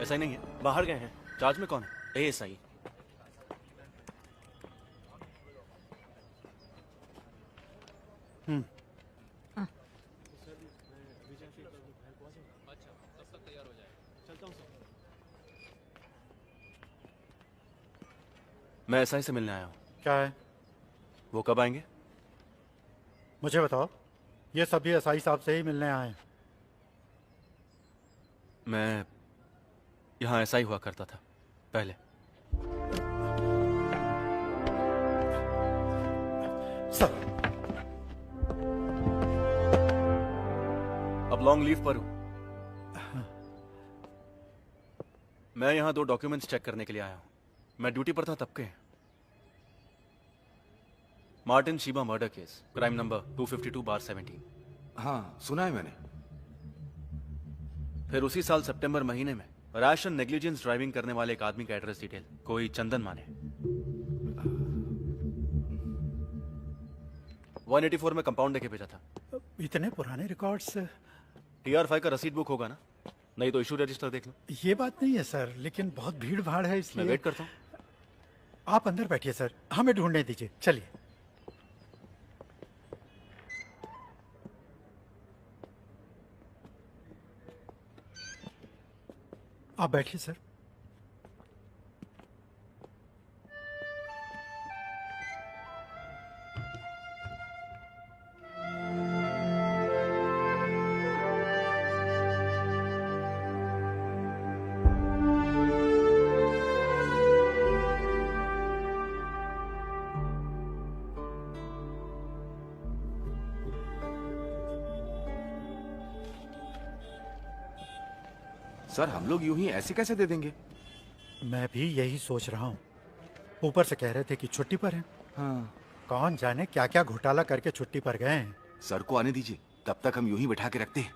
ऐसा ही नहीं है, बाहर गए हैं। चार्ज में कौन है? एएसआई। मैं एसआई से मिलने आया हूँ। क्या है? वो कब आएंगे? मुझे बताओ। ये सभी एसआई साहब से ही मिलने आए हैं। मैं यहाँ एसआई हुआ करता था पहले। सर, अब लॉन्ग लीव पर हूँ। मैं यहाँ 2 डॉक्यूमेंट्स चेक करने के लिए आया हूँ। मैं ड्यूटी पर था तब के। Martin Sheeba murder case, crime number 252/17। हाँ, सुना है मैंने। फिर उसी साल सितंबर महीने में रैश एंड नेग्लिजेंस ड्राइविंग करने वाले एक आदमी का एड्रेस डिटेल, कोई चंदन माने। 184 में कंपाउंड देके भेजा था। इतने पुराने रिकॉर्ड्स। TR5 का रसीद बुक होगा ना? नहीं तो इशू रजिस्टर देख लो। ये बात नहीं है सर, लेकिन बहुत भीड़ भाड़ है मैं इसलिए। वेट करता हूँ। आप अंदर बैठिए सर, हमें ढूंढने दीजिए। चलिए। आप बैठिए सर। सर, हम लोग यूं ही ऐसे कैसे दे देंगे? मैं भी यही सोच रहा हूँ। ऊपर से कह रहे थे कि छुट्टी पर हैं। हाँ। कौन जाने क्या क्या घोटाला करके छुट्टी पर गए हैं। सर को आने दीजिए, तब तक हम यूं ही बैठा के रखते हैं।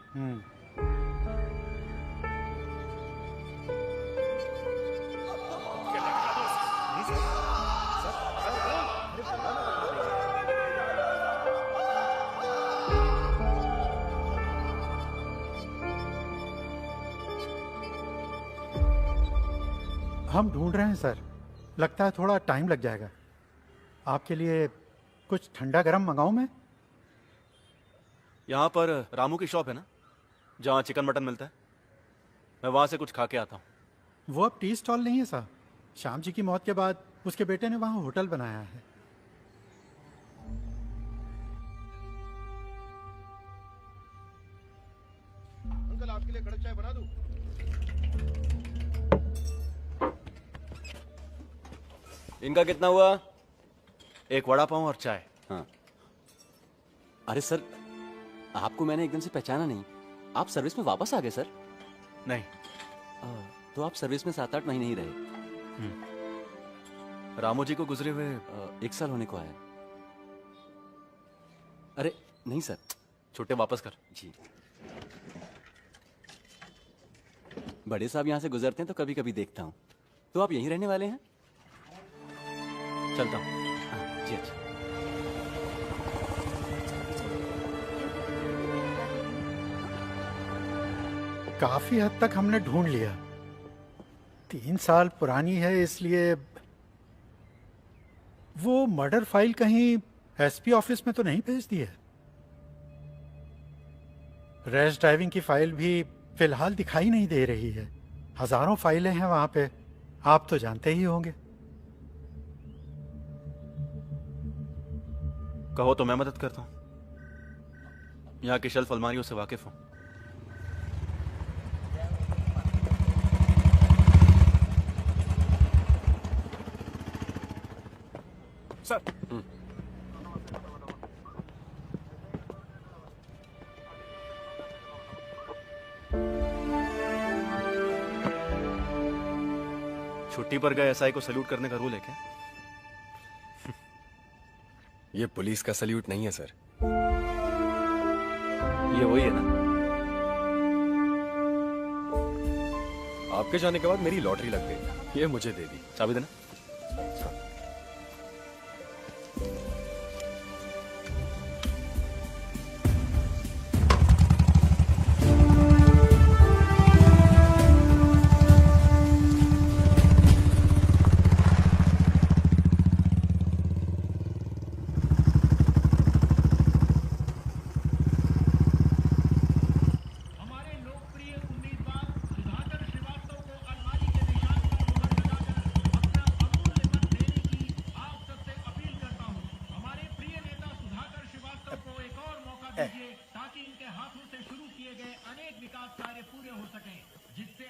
हम ढूंढ रहे हैं सर, लगता है थोड़ा टाइम लग जाएगा। आपके लिए कुछ ठंडा गरम मंगाऊं मैं? यहाँ पर रामू की शॉप है ना, जहाँ चिकन मटन मिलता है। मैं वहाँ से कुछ खा के आता हूँ। वो अब टी स्टॉल नहीं है साहब। श्याम जी की मौत के बाद उसके बेटे ने वहाँ होटल बनाया है। अंकल, आपके लिए कड़क चाय बना दूं? इनका कितना हुआ? एक वड़ा पाव और चाय। हाँ। अरे सर, आपको मैंने एकदम से पहचाना नहीं। आप सर्विस में वापस आ गए सर? नहीं। तो आप सर्विस में 7-8 महीने ही रहे। रामू जी को गुजरे हुए 1 साल होने को आया। अरे नहीं सर। छुट्टे वापस कर। जी। बड़े साहब यहाँ से गुजरते हैं तो कभी कभी देखता हूँ। तो आप यहीं रहने वाले हैं? चलता हूँ। जी अच्छा। काफी हद तक हमने ढूंढ लिया। 3 साल पुरानी है, इसलिए वो मर्डर फाइल कहीं एसपी ऑफिस में तो नहीं भेज दी है। रैश ड्राइविंग की फाइल भी फिलहाल दिखाई नहीं दे रही है। हजारों फाइलें हैं वहां पे, आप तो जानते ही होंगे। कहो तो मैं मदद करता हूँ। यहाँ की शेल्फ अलमारियों से वाकिफ हूँ। सर, छुट्टी पर गए एसआई को सैल्यूट करने का रूल है क्या? ये पुलिस का सल्यूट नहीं है सर। ये वही है ना? आपके जाने के बाद मेरी लॉटरी लग गई, ये मुझे दे दी। चाबी देना।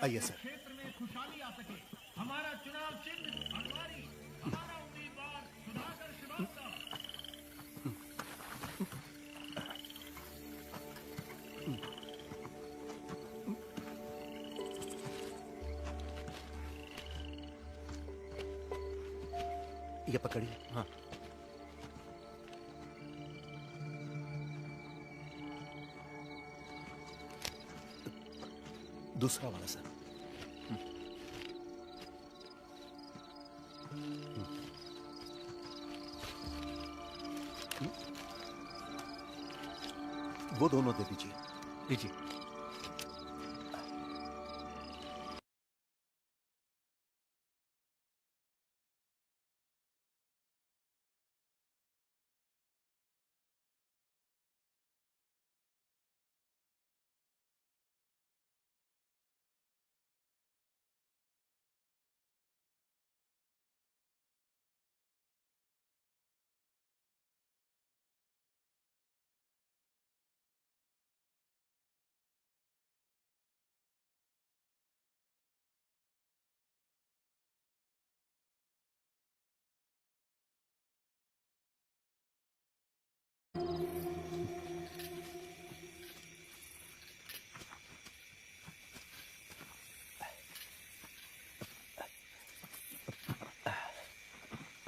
आइए सर। ये पकड़िए। हाँ। दूसरा वाला सर। वो दोनों दे दीजिए। लीजिए।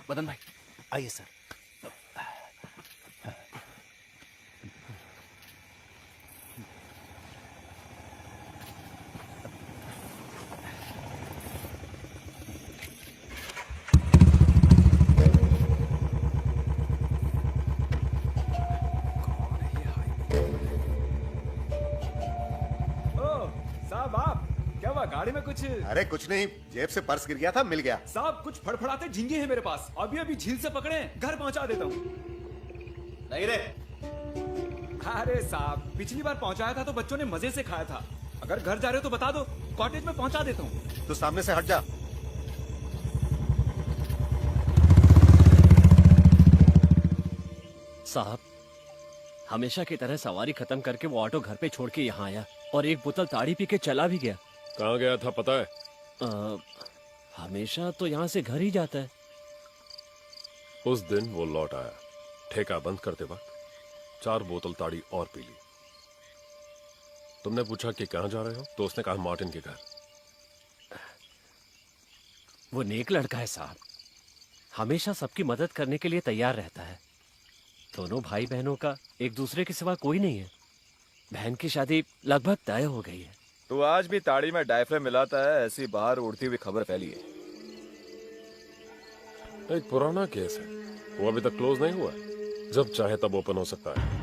मदन भाई, आइए सर। साहब आप क्या हुआ गाड़ी में कुछ? अरे कुछ नहीं, जेब से पर्स गिर गया था, मिल गया। साहब कुछ फड़फड़ाते झींगे हैं मेरे पास, अभी अभी झील से पकड़े, घर पहुंचा देता हूँ। नहीं रे। अरे साहब पिछली बार पहुंचाया था तो बच्चों ने मजे से खाया था, अगर घर जा रहे हो तो बता दो, कॉटेज में पहुंचा देता हूँ। तो सामने से हट जा। साहब हमेशा की तरह सवारी खत्म करके वो ऑटो घर पे छोड़ के यहाँ आया और एक बोतल ताड़ी पी के चला भी गया। कहाँ गया था पता है? हमेशा तो यहाँ से घर ही जाता है। उस दिन वो लौट आया, ठेका बंद करते वक्त 4 बोतल ताड़ी और पी ली। तुमने पूछा कि कहाँ जा रहे हो, तो उसने कहा मार्टिन के घर। वो नेक लड़का है साहब, हमेशा सबकी मदद करने के लिए तैयार रहता है। दोनों भाई बहनों का एक दूसरे के सिवा कोई नहीं है। बहन की शादी लगभग तय हो गई है। तो आज भी ताड़ी में डायफ्राम मिलाता है, ऐसी बाहर उड़ती हुई खबर फैली है। एक पुराना केस है, वो अभी तक क्लोज नहीं हुआ है, जब चाहे तब ओपन हो सकता है।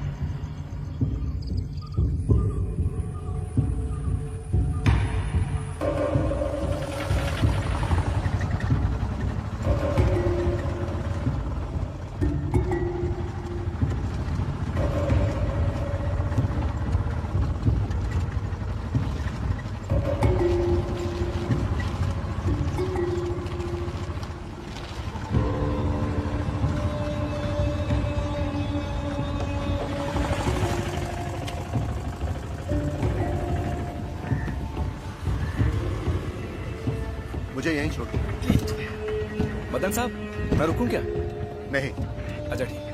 मुझे यहीं छोड़ दो। मदन साहब मैं रुकूं क्या? नहीं। अच्छा ठीक।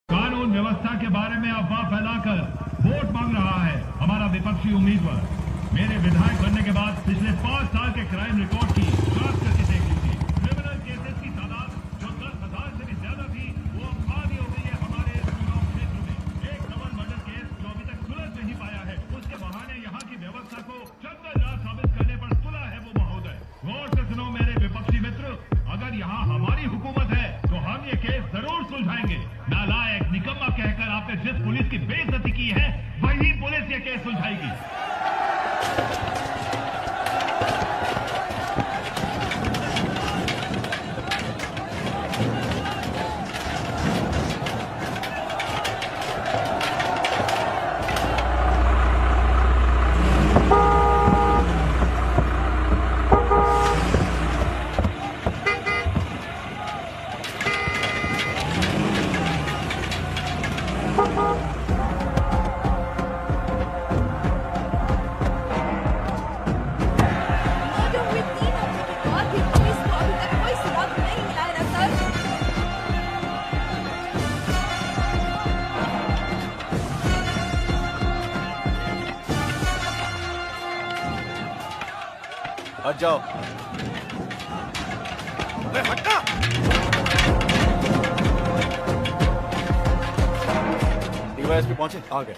कानून व्यवस्था के बारे में अफवाह फैलाकर वोट मांग रहा है हमारा विपक्षी उम्मीदवार। मेरे विधायक बनने के बाद पिछले 5 साल के क्राइम रिकॉर्ड की जांच करके देख लीजिए। क्रिमिनल केसेस की तादाद जो 10,000 से भी ज्यादा थी वो अब आधी हो गई है हमारे चुनाव क्षेत्र में। एक डबल मर्डर केस जो अभी तक सुलझ नहीं पाया है, उसके बहाने यहाँ की व्यवस्था को जंगल राज साबित करने पर तुला है वो महोदय। गौर से सुनो मेरे विपक्षी मित्र, अगर यहाँ हमारी हुकूमत है तो हम ये केस जरूर सुलझाएंगे। नालायक निकम्मा कहकर आपने जिस पुलिस की बेइज्जती की है वही पुलिस ये केस सुलझाएगी। हट जाओ। हटना। डीवाईएसपी पहुंचे? आ गए,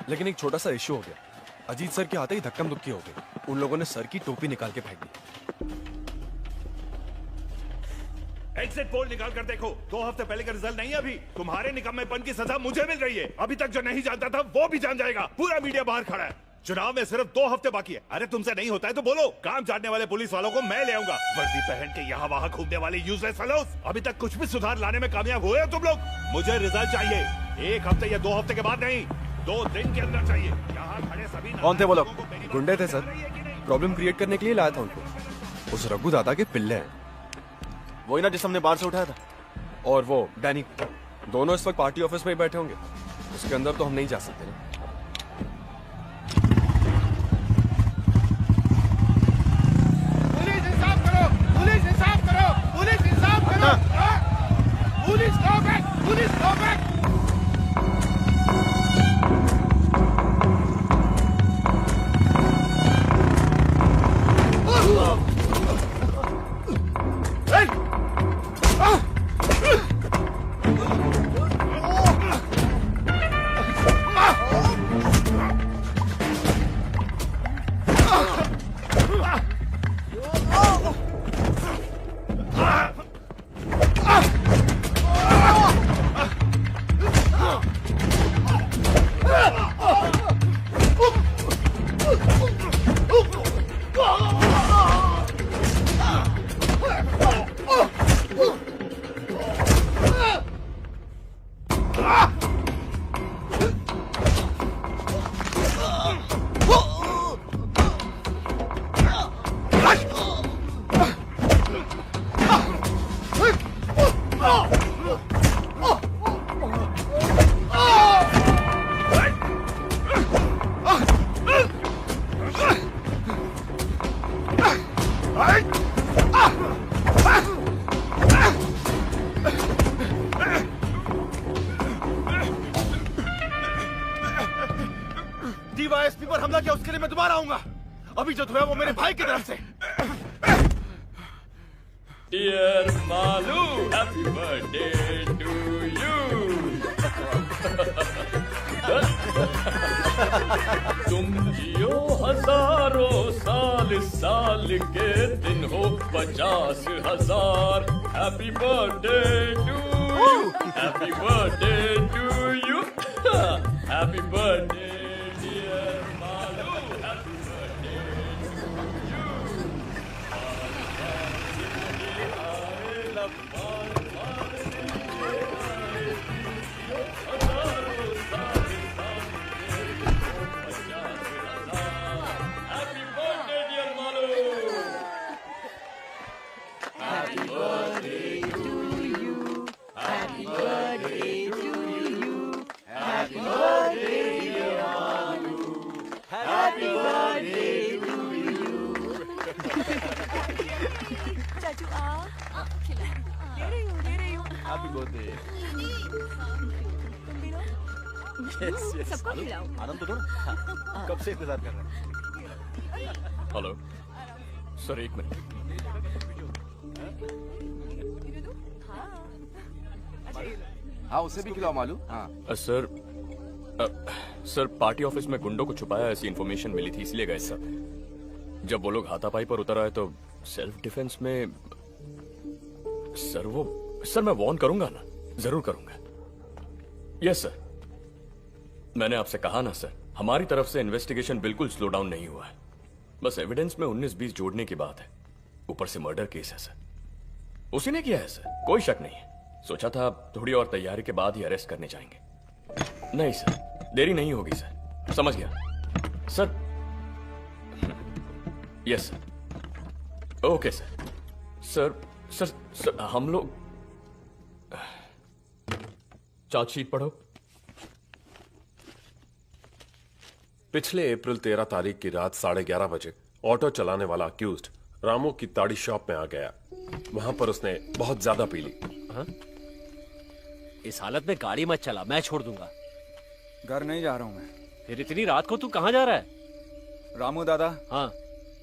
लेकिन एक छोटा सा इश्यू हो गया। अजीत सर के आते ही धक्कम धुक्की हो गई। उन लोगों ने सर की टोपी निकाल के फेंक दी। एग्जिट पोल निकाल कर देखो, 2 हफ्ते पहले का रिजल्ट नहीं है अभी। तुम्हारे निकम्मेपन की सजा मुझे मिल रही है। अभी तक जो नहीं जानता था वो भी जान जाएगा। पूरा मीडिया बाहर खड़ा है। चुनाव में सिर्फ 2 हफ्ते बाकी है। अरे तुमसे नहीं होता है तो बोलो। काम जानने वाले पुलिस वालों को मैं ले आऊंगा। वर्दी पहन के यहाँ वहाँ घूमने वाले यूजलेस फेलोज। अभी तक कुछ भी सुधार लाने में कामयाब हुए हो तुम लोग? मुझे रिजल्ट चाहिए 1 हफ्ते या 2 हफ्ते के बाद नहीं, 2 दिन के अंदर चाहिए। यहाँ खड़े सभी कौन थे वो लोग? गुंडे थे सर, प्रॉब्लम क्रिएट करने के लिए लाया था उनको। उस रघु दादा के पिल्ले हैं। वही ना जिस हमने बाहर से उठाया था? और वो डैनी, दोनों इस वक्त पार्टी ऑफिस में ही बैठे होंगे। उसके अंदर तो हम नहीं जा सकते ना। पुलिस इंसाफ करो, पुलिस इंसाफ करो, पुलिस इंसाफ करो। Police go back, police go back. DYSP पर हमला किया उसके लिए मैं दोबारा आऊंगा। अभी जो हुआ वो मेरे भाई की तरफ से। Dear Malu, happy birthday to you. तुम जियो हजारों साल, साल के दिन हो 50,000। Happy birthday to you. Happy birthday to you. Happy birthday. चाचू आ खिला ले रही हूँ हैप्पी बर्थडे। तुम भी लो। सबको खिलाओ। आनंद तो दो ना। कब से इंतजार कर रहे हैं। हेलो सर, एक मिनट। हाँ उसे भी खिलाओ मालू। हाँ सर, सर पार्टी ऑफिस में गुंडों को छुपाया ऐसी इन्फॉर्मेशन मिली थी, इसलिए गए सर। जब वो लोग हाथापाई पर उतर आए तो सेल्फ डिफेंस में सर मैं वार्न करूंगा ना, जरूर करूंगा। यस सर, मैंने आपसे कहा ना सर, हमारी तरफ से इन्वेस्टिगेशन बिल्कुल स्लो डाउन नहीं हुआ है। बस एविडेंस में 19-20 जोड़ने की बात है, ऊपर से मर्डर केस है सर। उसी ने किया है सर, कोई शक नहीं है। सोचा था थोड़ी और तैयारी के बाद ही अरेस्ट करने जाएंगे। नहीं सर, देरी नहीं होगी सर। समझ गया sir. Yes sir, okay sir. Sir हम लोग चार्जशीट पढ़ो। पिछले अप्रैल 13 तारीख की रात 11:30 बजे ऑटो चलाने वाला अक्यूज्ड रामू की ताड़ी शॉप में आ गया। वहां पर उसने बहुत ज्यादा पी ली। हाँ? इस हालत में गाड़ी मत चला, मैं छोड़ दूंगा। घर नहीं जा रहा हूँ मैं। फिर इतनी रात को तू कहाँ जा रहा है? रामू दादा, हाँ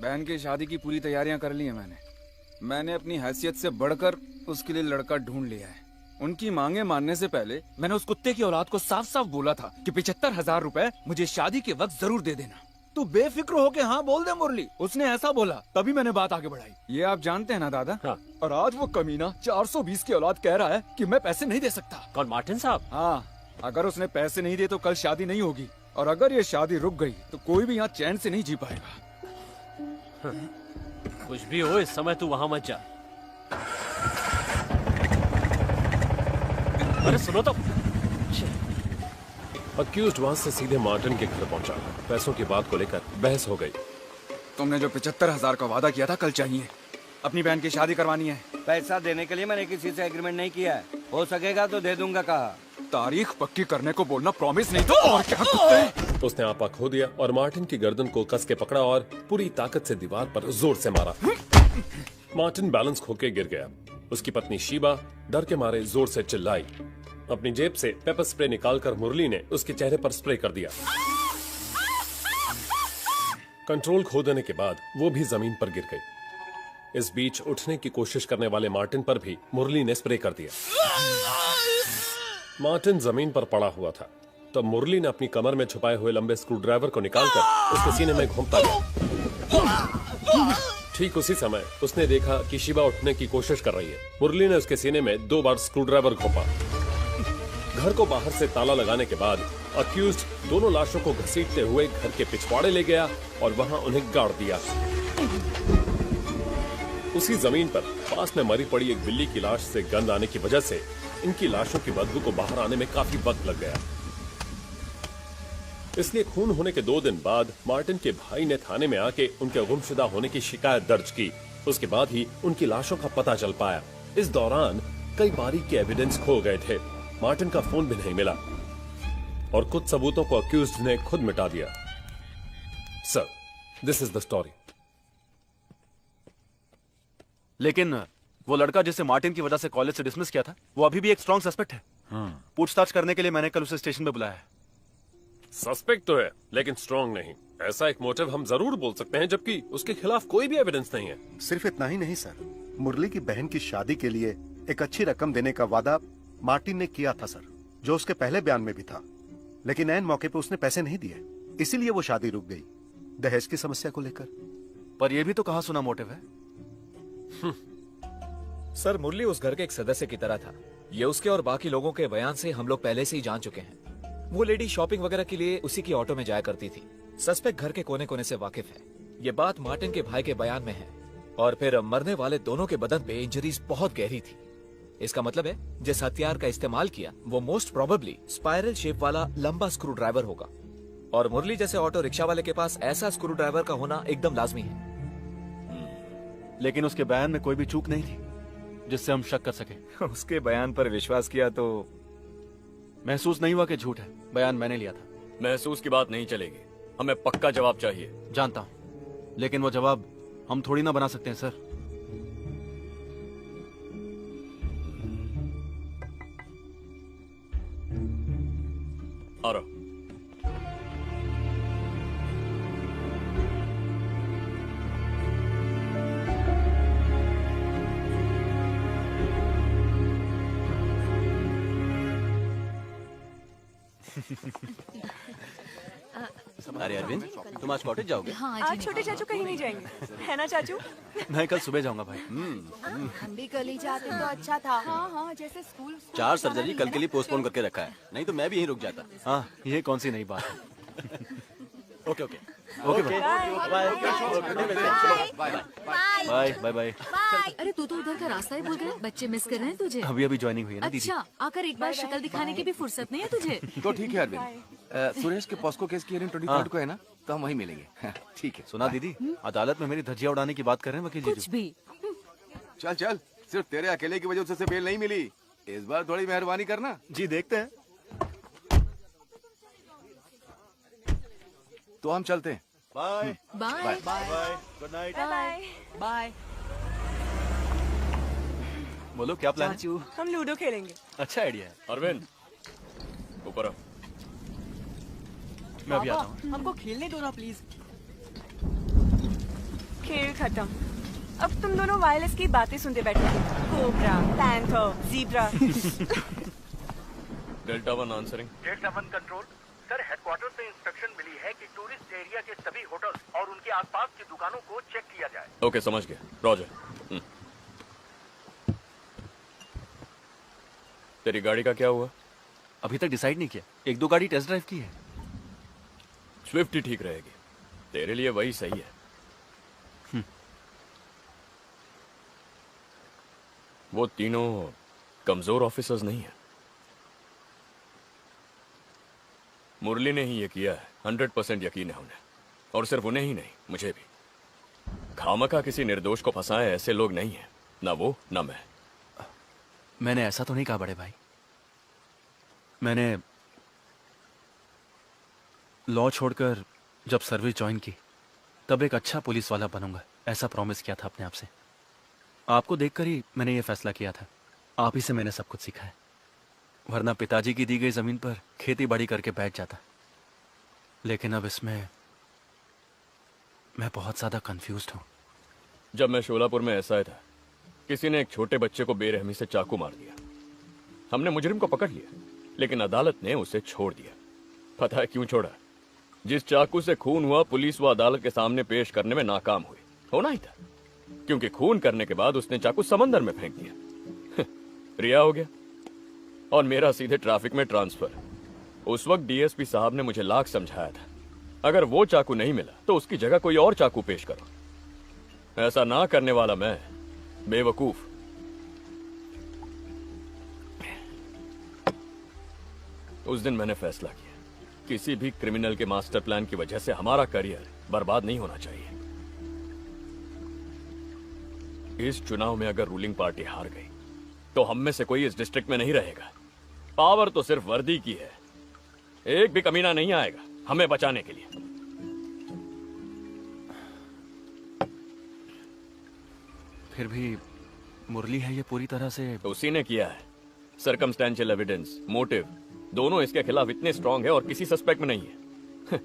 बहन की शादी की पूरी तैयारियां कर ली है मैंने अपनी हैसियत से बढ़कर उसके लिए लड़का ढूंढ लिया है। उनकी मांगे मानने से पहले मैंने उस कुत्ते की औलाद को साफ साफ बोला था कि 75,000 रुपए मुझे शादी के वक्त जरूर दे देना। तू बेफिक्र होके हाँ बोल दे मुरली। उसने ऐसा बोला, तभी मैंने बात आगे बढ़ाई। ये आप जानते हैं ना दादा? हाँ। और आज वो कमीना 420 की औलाद कह रहा है कि मैं पैसे नहीं दे सकता। कौन, मार्टिन साहब? हाँ, अगर उसने पैसे नहीं दिए तो कल शादी नहीं होगी, और अगर ये शादी रुक गई तो कोई भी यहाँ चैन से नहीं जी पाएगा। कुछ भी हो, इस समय तू वहां मत जा। अरे सुनो तो। अक्यूज्ड वहां से सीधे मार्टिन के घर पहुंचा। पैसों की बात को लेकर बहस हो गई। तुमने जो 75,000 का वादा किया था कल चाहिए, अपनी बहन की शादी करवानी है। पैसा देने के लिए मैंने किसी से एग्रीमेंट नहीं किया है, हो सकेगा तो दे दूंगा कहा। तारीख पक्की करने को बोलना, प्रॉमिस नहीं तो और क्या कुत्ते। उसने आपा खो दिया और मार्टिन की गर्दन को कस के पकड़ा और पूरी ताकत से दीवार पर जोर से मारा। मार्टिन बैलेंस खो के गिर गया। उसकी पत्नी शीबा डर के मारे जोर से चिल्लाई। अपनी जेब से पेपर स्प्रे निकालकर मुरली ने उसके चेहरे पर स्प्रे कर दिया। कंट्रोल खो देने के बाद वो भी जमीन पर गिर गई। इस बीच उठने की कोशिश करने वाले मार्टिन पर भी मुरली ने स्प्रे कर दिया। मार्टिन जमीन पर पड़ा हुआ था, तब मुरली ने अपनी कमर में छुपाए हुए लंबे स्क्रू ड्राइवर को निकालकर उसके सीने में घूमता गया। ठीक उसी समय उसने देखा कि शिवा उठने की कोशिश कर रही है। मुरली ने उसके सीने में 2 बार स्क्रू ड्राइवर घोंपा। घर को बाहर से ताला लगाने के बाद अक्यूज्ड दोनों लाशों को घसीटते हुए घर के पिछवाड़े ले गया और वहां उन्हें गाड़ दिया। उसी जमीन पर पास में मरी पड़ी एक बिल्ली की लाश से गंध आने की वजह से इनकी लाशों की बदबू को बाहर आने में काफी वक्त लग गया। इसलिए खून होने के 2 दिन बाद मार्टिन के भाई ने थाने में आके उनके गुमशुदा होने की शिकायत दर्ज की। उसके बाद ही उनकी लाशों का पता चल पाया। इस दौरान कई बारीक के एविडेंस खो गए थे। मार्टिन का फोन भी नहीं मिला और कुछ सबूतों को अक्यूज्ड ने खुद मिटा दिया। Sir, this is the story. लेकिन वो लड़का जिसे मार्टिन की वजह से कॉलेज से डिसमिस किया था, वो अभी भी एक स्ट्रॉन्ग सस्पेक्ट है। पूछताछ करने के लिए मैंने कल उसे स्टेशन पे बुलाया है। सस्पेक्ट तो है, लेकिन स्ट्रॉन्ग नहीं। ऐसा एक मोटिव हम जरूर बोल सकते हैं, जबकि उसके खिलाफ कोई भी एविडेंस नहीं है। सिर्फ इतना ही नहीं सर, मुरली की बहन की शादी के लिए एक अच्छी रकम देने का वादा मार्टिन ने किया था सर, जो उसके पहले बयान में भी था। लेकिन ऐन मौके पे उसने पैसे नहीं दिए, इसीलिए वो शादी रुक गई, दहेज की समस्या को लेकर। पर यह भी तो कहा सुना मोटिव है। सर, मुरली उस घर के एक सदस्य की तरह था। ये उसके और बाकी लोगों के बयान से हम लोग पहले से ही जान चुके हैं। वो लेडी शॉपिंग वगैरह के लिए उसी की ऑटो में जाया करती थी। सस्पेक्ट घर के कोने कोने से वाकिफ है। ये बात मार्टिन के भाई के बयान में है। और फिर मरने वाले दोनों के बदन पे इंजरीज बहुत गहरी थी। इसका मतलब है जिस हथियार का इस्तेमाल किया वो मोस्ट प्रोबेबली स्पाइरल शेप वाला लंबा स्क्रू ड्राइवर होगा। और मुरली जैसे ऑटो रिक्शा वाले के पास ऐसा स्क्रू ड्राइवर का होना एकदम लाजमी है। लेकिन उसके बयान में कोई भी चूक नहीं थी जिससे हम शक कर सके। उसके बयान पर विश्वास किया तो महसूस नहीं हुआ कि झूठ है। बयान मैंने लिया था। महसूस की बात नहीं चलेगी, हमें पक्का जवाब चाहिए। जानता हूं, लेकिन वो जवाब हम थोड़ी ना बना सकते हैं सर। आ रहा। अरे अरविंद, तुम आज कॉटेज जाओगे? हाँ, आज छोटे चाचू कहीं नहीं जाएंगे, है ना चाचू? मैं कल सुबह जाऊंगा भाई। हम भी कल ही जाते तो अच्छा था। हाँ हाँ, जैसे स्कूल 4 सर्जरी कल के लिए पोस्टपोन करके रखा है, नहीं तो मैं भी यहीं रुक जाता। हाँ, ये कौन सी नई बात है। Okay okay okay bye bye bye. अरे तू तो उधर का रास्ता ही भूल गया। बच्चे मिस कर रहे हैं तुझे। अभी अभी ज्वाइनिंग हुई है ना दीदी। अच्छा, आकर एक बार शक्ल दिखाने की भी फुर्सत नहीं है तुझे। तो ठीक है अरविंद, सुरेश के पॉस्को केस की हियरिंग 23 को है ना, तो हम वहीं मिलेंगे। ठीक है। सुना दीदी, अदालत में मेरी धज्जियां उड़ाने की बात कर रहे हैं वकील जी। कुछ भी। चल चल, सिर्फ तेरे अकेले की वजह से बेल नहीं मिली, इस बार थोड़ी मेहरबानी करना। जी देखते हैं। तो हम चलते हैं। Bye bye bye, good night bye bye. बोलो क्या प्लान है? हम लूडो खेलेंगे। अच्छा आइडिया है। अरविंद, ऊपर आओ। मैं अभी आता हूँ। हमको खेलने दो ना प्लीज। खेल खत्म। अब तुम दोनों वायरलेस की बातें सुनते बैठे। Cobra, panther, zebra. Delta 1 answering. Delta 1 control. Sir, headquarter से इंस्ट्रक्शन मिली है कि टूरिस्ट एरिया के सभी होटल्स और उनके आसपास की दुकानों को चेक किया जाए। ओके, समझ गया। रॉजर। तेरी गाड़ी का क्या हुआ? अभी तक डिसाइड नहीं किया। 1-2 गाड़ी टेस्ट ड्राइव की है। स्विफ्ट ही ठीक रहेगी, तेरे लिए वही सही है। वो तीनों कमजोर ऑफिसर्स नहीं है। मुरली ने ही ये किया है, 100% यकीन है उन्हें। और सिर्फ उन्हें ही नहीं, मुझे भी। खामखा किसी निर्दोष को फंसाए ऐसे लोग नहीं हैं, ना वो ना मैं। मैंने ऐसा तो नहीं कहा बड़े भाई। मैंने लॉ छोड़कर जब सर्विस ज्वाइन की तब एक अच्छा पुलिस वाला बनूंगा, ऐसा प्रॉमिस किया था अपने आप से। आपको देखकर ही मैंने ये फैसला किया था। आप ही से मैंने सब कुछ सीखा है, वरना पिताजी की दी गई जमीन पर खेती बाड़ी करके बैठ जाता। लेकिन अब इसमें मैं बहुत ज्यादा कंफ्यूज्ड हूँ। जब मैं शोलापुर में ऐसा था, किसी ने एक छोटे बच्चे को बेरहमी से चाकू मार दिया। हमने मुजरिम को पकड़ लिया, लेकिन अदालत ने उसे छोड़ दिया। पता है क्यों छोड़ा? जिस चाकू से खून हुआ, पुलिस व अदालत के सामने पेश करने में नाकाम हुई। होना ही था, क्योंकि खून करने के बाद उसने चाकू समंदर में फेंक दिया। रिहा हो गया और मेरा सीधे ट्रैफिक में ट्रांसफर। उस वक्त डीएसपी साहब ने मुझे लाख समझाया था, अगर वो चाकू नहीं मिला तो उसकी जगह कोई और चाकू पेश करो। ऐसा ना करने वाला मैं बेवकूफ। उस दिन मैंने फैसला किया, किसी भी क्रिमिनल के मास्टर प्लान की वजह से हमारा करियर बर्बाद नहीं होना चाहिए। इस चुनाव में अगर रूलिंग पार्टी हार गई तो हम में से कोई इस डिस्ट्रिक्ट में नहीं रहेगा। पावर तो सिर्फ वर्दी की है, एक भी कमीना नहीं आएगा हमें बचाने के लिए। फिर भी मुरली है ये पूरी तरह से। तो उसी ने किया है। सर्कमस्टेंशियल एविडेंस, मोटिव दोनों इसके खिलाफ इतने स्ट्रांग है और किसी सस्पेक्ट में नहीं है।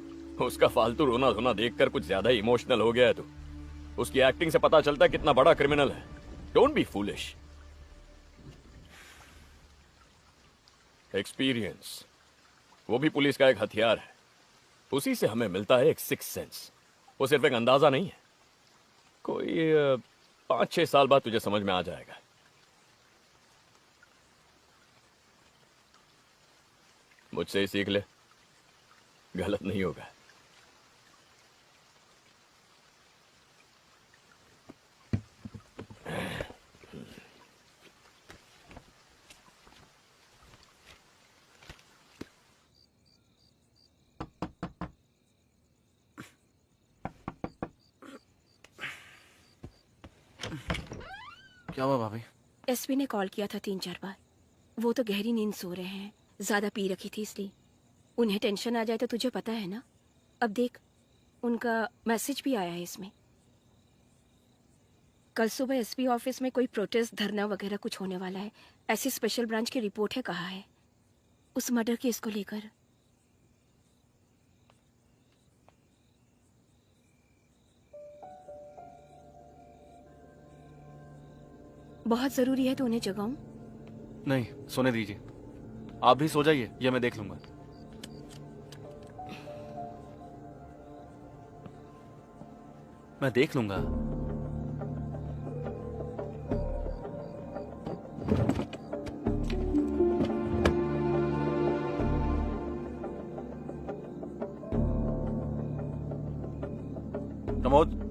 उसका फालतू रोना धोना देखकर कुछ ज्यादा इमोशनल हो गया है। तो उसकी एक्टिंग से पता चलता है कितना बड़ा क्रिमिनल है। Don't be foolish. एक्सपीरियंस, वो भी पुलिस का एक हथियार है। उसी से हमें मिलता है एक सिक्स सेंस। वो सिर्फ एक अंदाजा नहीं है। कोई 5-6 साल बाद तुझे समझ में आ जाएगा। मुझसे ही सीख ले, गलत नहीं होगा। क्या हुआ भाभी? एसपी ने कॉल किया था 3-4 बार। वो तो गहरी नींद सो रहे हैं, ज्यादा पी रखी थी इसलिए। उन्हें टेंशन आ जाए तो तुझे पता है ना। अब देख, उनका मैसेज भी आया है इसमें। कल सुबह एसपी ऑफिस में कोई प्रोटेस्ट, धरना वगैरह कुछ होने वाला है, ऐसी स्पेशल ब्रांच की रिपोर्ट है, कहा है उस मर्डर केस को लेकर। बहुत जरूरी है तो उन्हें जगाऊं? नहीं, सोने दीजिए। आप भी सो जाइए, ये मैं देख लूंगा। मैं देख लूंगा। प्रमोद,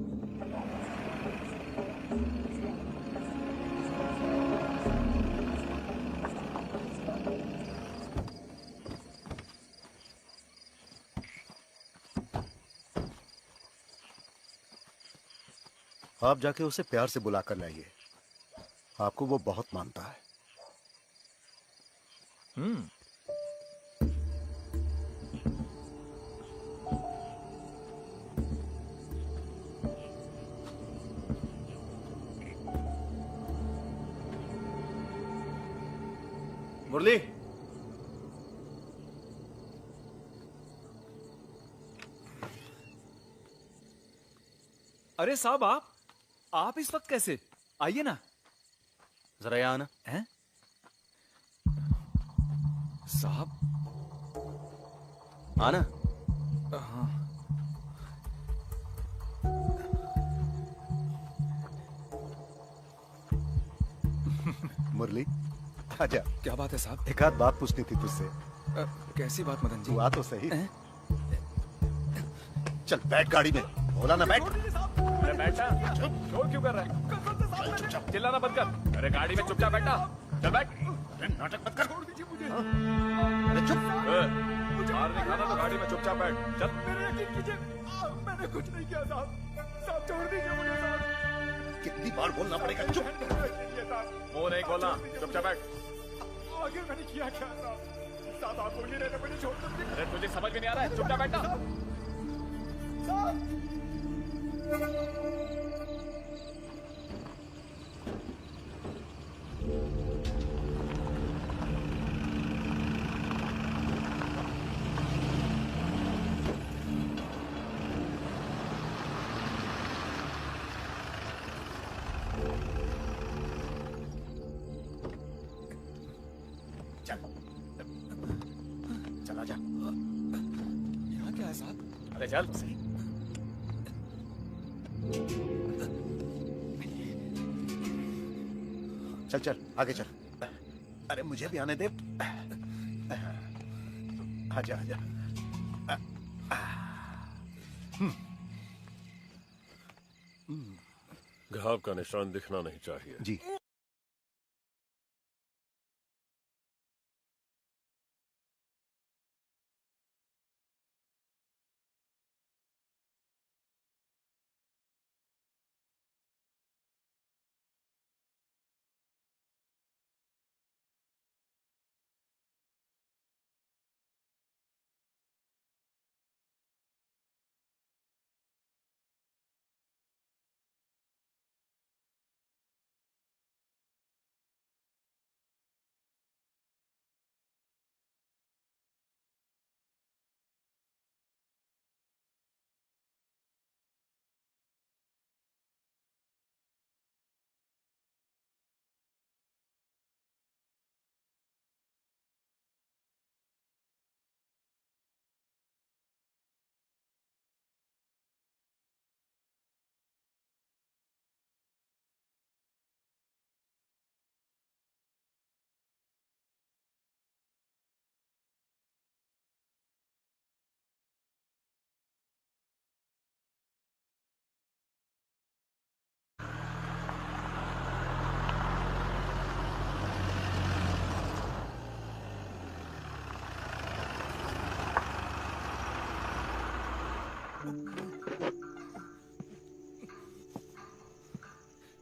आप जाके उसे प्यार से बुला कर लाइए, आपको वो बहुत मानता है। मुरली, अरे साहब, आप इस वक्त कैसे? आइए ना। जरा यहाँ आना। हैं? साहब, आना। हाँ। मुरली, आजा। क्या बात है साहब? एक आध बात पूछनी थी तुझसे। कैसी बात मदन जी? तू आ तो सही। चल बैठ गाड़ी में। बोला ना बैठ। अरे बैठा, शोर क्यों कर रहा है? चुपचाप चिल्लाना बंद कर। अरे गाड़ी में चुपचाप बैठा। चल बैठ। अरे नाटक मत कर। छोड़ दीजिए मुझे। अरे चुप। मार नहीं खाना तो गाड़ी में चुपचाप बैठ। चल। मेरे यकीन कीजिए, मैंने कुछ नहीं किया साहब। साहब छोड़ दीजिए मुझे साहब। कितनी बार बोलना पड़ेगा? चुप। मुंह नहीं खोलना, चुपचाप बैठ। आगे मैंने किया क्या साहब? साहब आप बोलिए नहीं तो मुझे छोड़ दीजिए। अरे तुझे समझ में नहीं आ रहा है? चुपचाप बैठा। साहब। चला जा। यहाँ क्या है साहब? अरे चल। चल चल आगे चल। अरे मुझे भी आने दे। आजा आजा। घाव का निशान दिखना नहीं चाहिए। जी।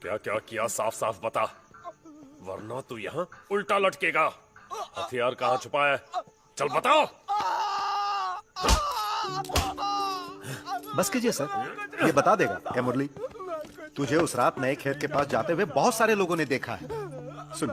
क्या क्या किया साफ साफ बता, वरना तू यहाँ उल्टा लटकेगा। हथियार कहाँ छुपाया है? चल बताओ। बस कीजिए सर, ये बता देगा। क्या मुरली, तुझे उस रात नए खेत के पास जाते हुए बहुत सारे लोगों ने देखा है। सुन,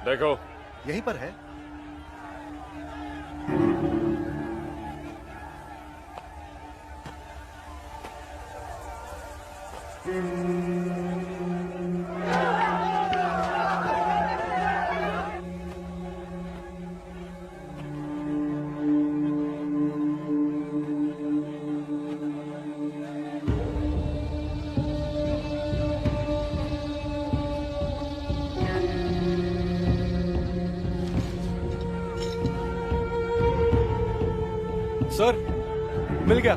देखो यहीं पर है। सर मिल गया।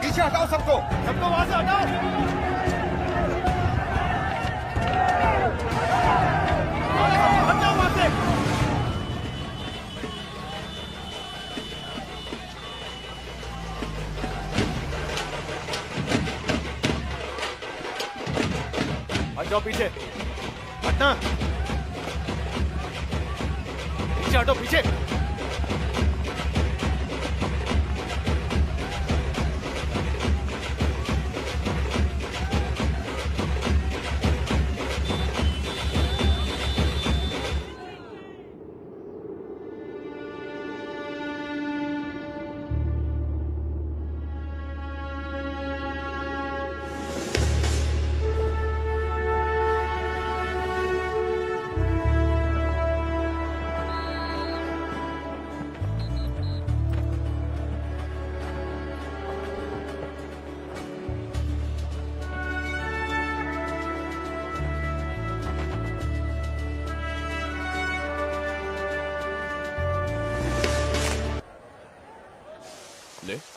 पीछे हटाओ सबको, सबको वहां से हटाओ। हटाओ वहां से। हट जाओ पीछे, हटना, पीछे हटो पीछे।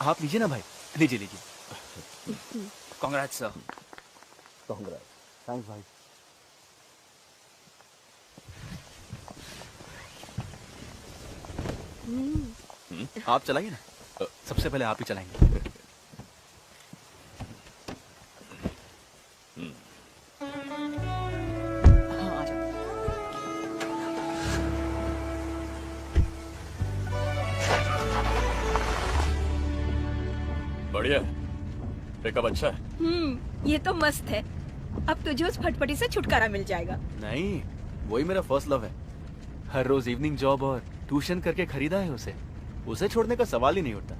आप लीजिए ना भाई, लीजिए लीजिए। कांग्रेस सर। कांग्रेस, थैंक्स भाई। आप चलाइए ना, सबसे पहले आप ही चलाएंगे। बढ़िया, पिकअप अच्छा है। ये तो मस्त है। अब तुझे उस फटफटी से छुटकारा मिल जाएगा। नहीं, वही मेरा फर्स्ट लव है। हर रोज इवनिंग जॉब और ट्यूशन करके खरीदा है उसे। उसे छोड़ने का सवाल ही नहीं उठता।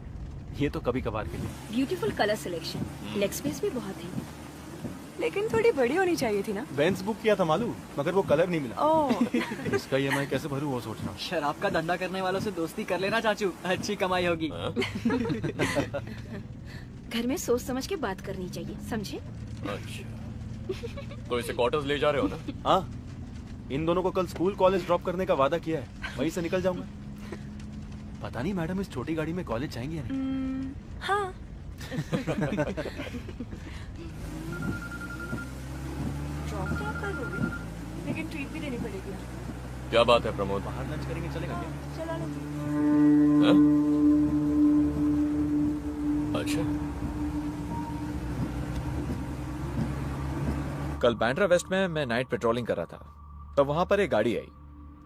ये तो कभी कभार के लिए। Beautiful colour selection, leg space भी बहुत है। लेकिन थोड़ी बड़ी होनी चाहिए थी ना। बेंज बुक किया था मालूम, मगर वो कलर नहीं मिला। ओह। इसका EMI कैसे भरूं वो सोच रहा हूँ। शराब का धंधा करने वालों से दोस्ती कर लेना चाचू, अच्छी कमाई होगी। घर में सोच समझ के बात करनी चाहिए, समझे? अच्छा, तो इसे क्वार्टर्स ले जा रहे हो ना? हाँ, इन दोनों को कल स्कूल कॉलेज ड्रॉप करने का वादा किया है, वहीं से निकल जाऊंगा। पता नहीं मैडम इस छोटी गाड़ी में कॉलेज जाएंगे या नहीं। हाँ। ड्रॉप तो आप कर दोगे, लेकिन ट्रीट भी देनी पड़ेगी। क्या बात है प्रमोद? बाहर लंच करेंगे, चलेगा क्या? चला लेंगे। अच्छा, कल बैंड्रा वेस्ट में मैं नाइट पेट्रोलिंग कर रहा था, तब वहां पर एक गाड़ी आई,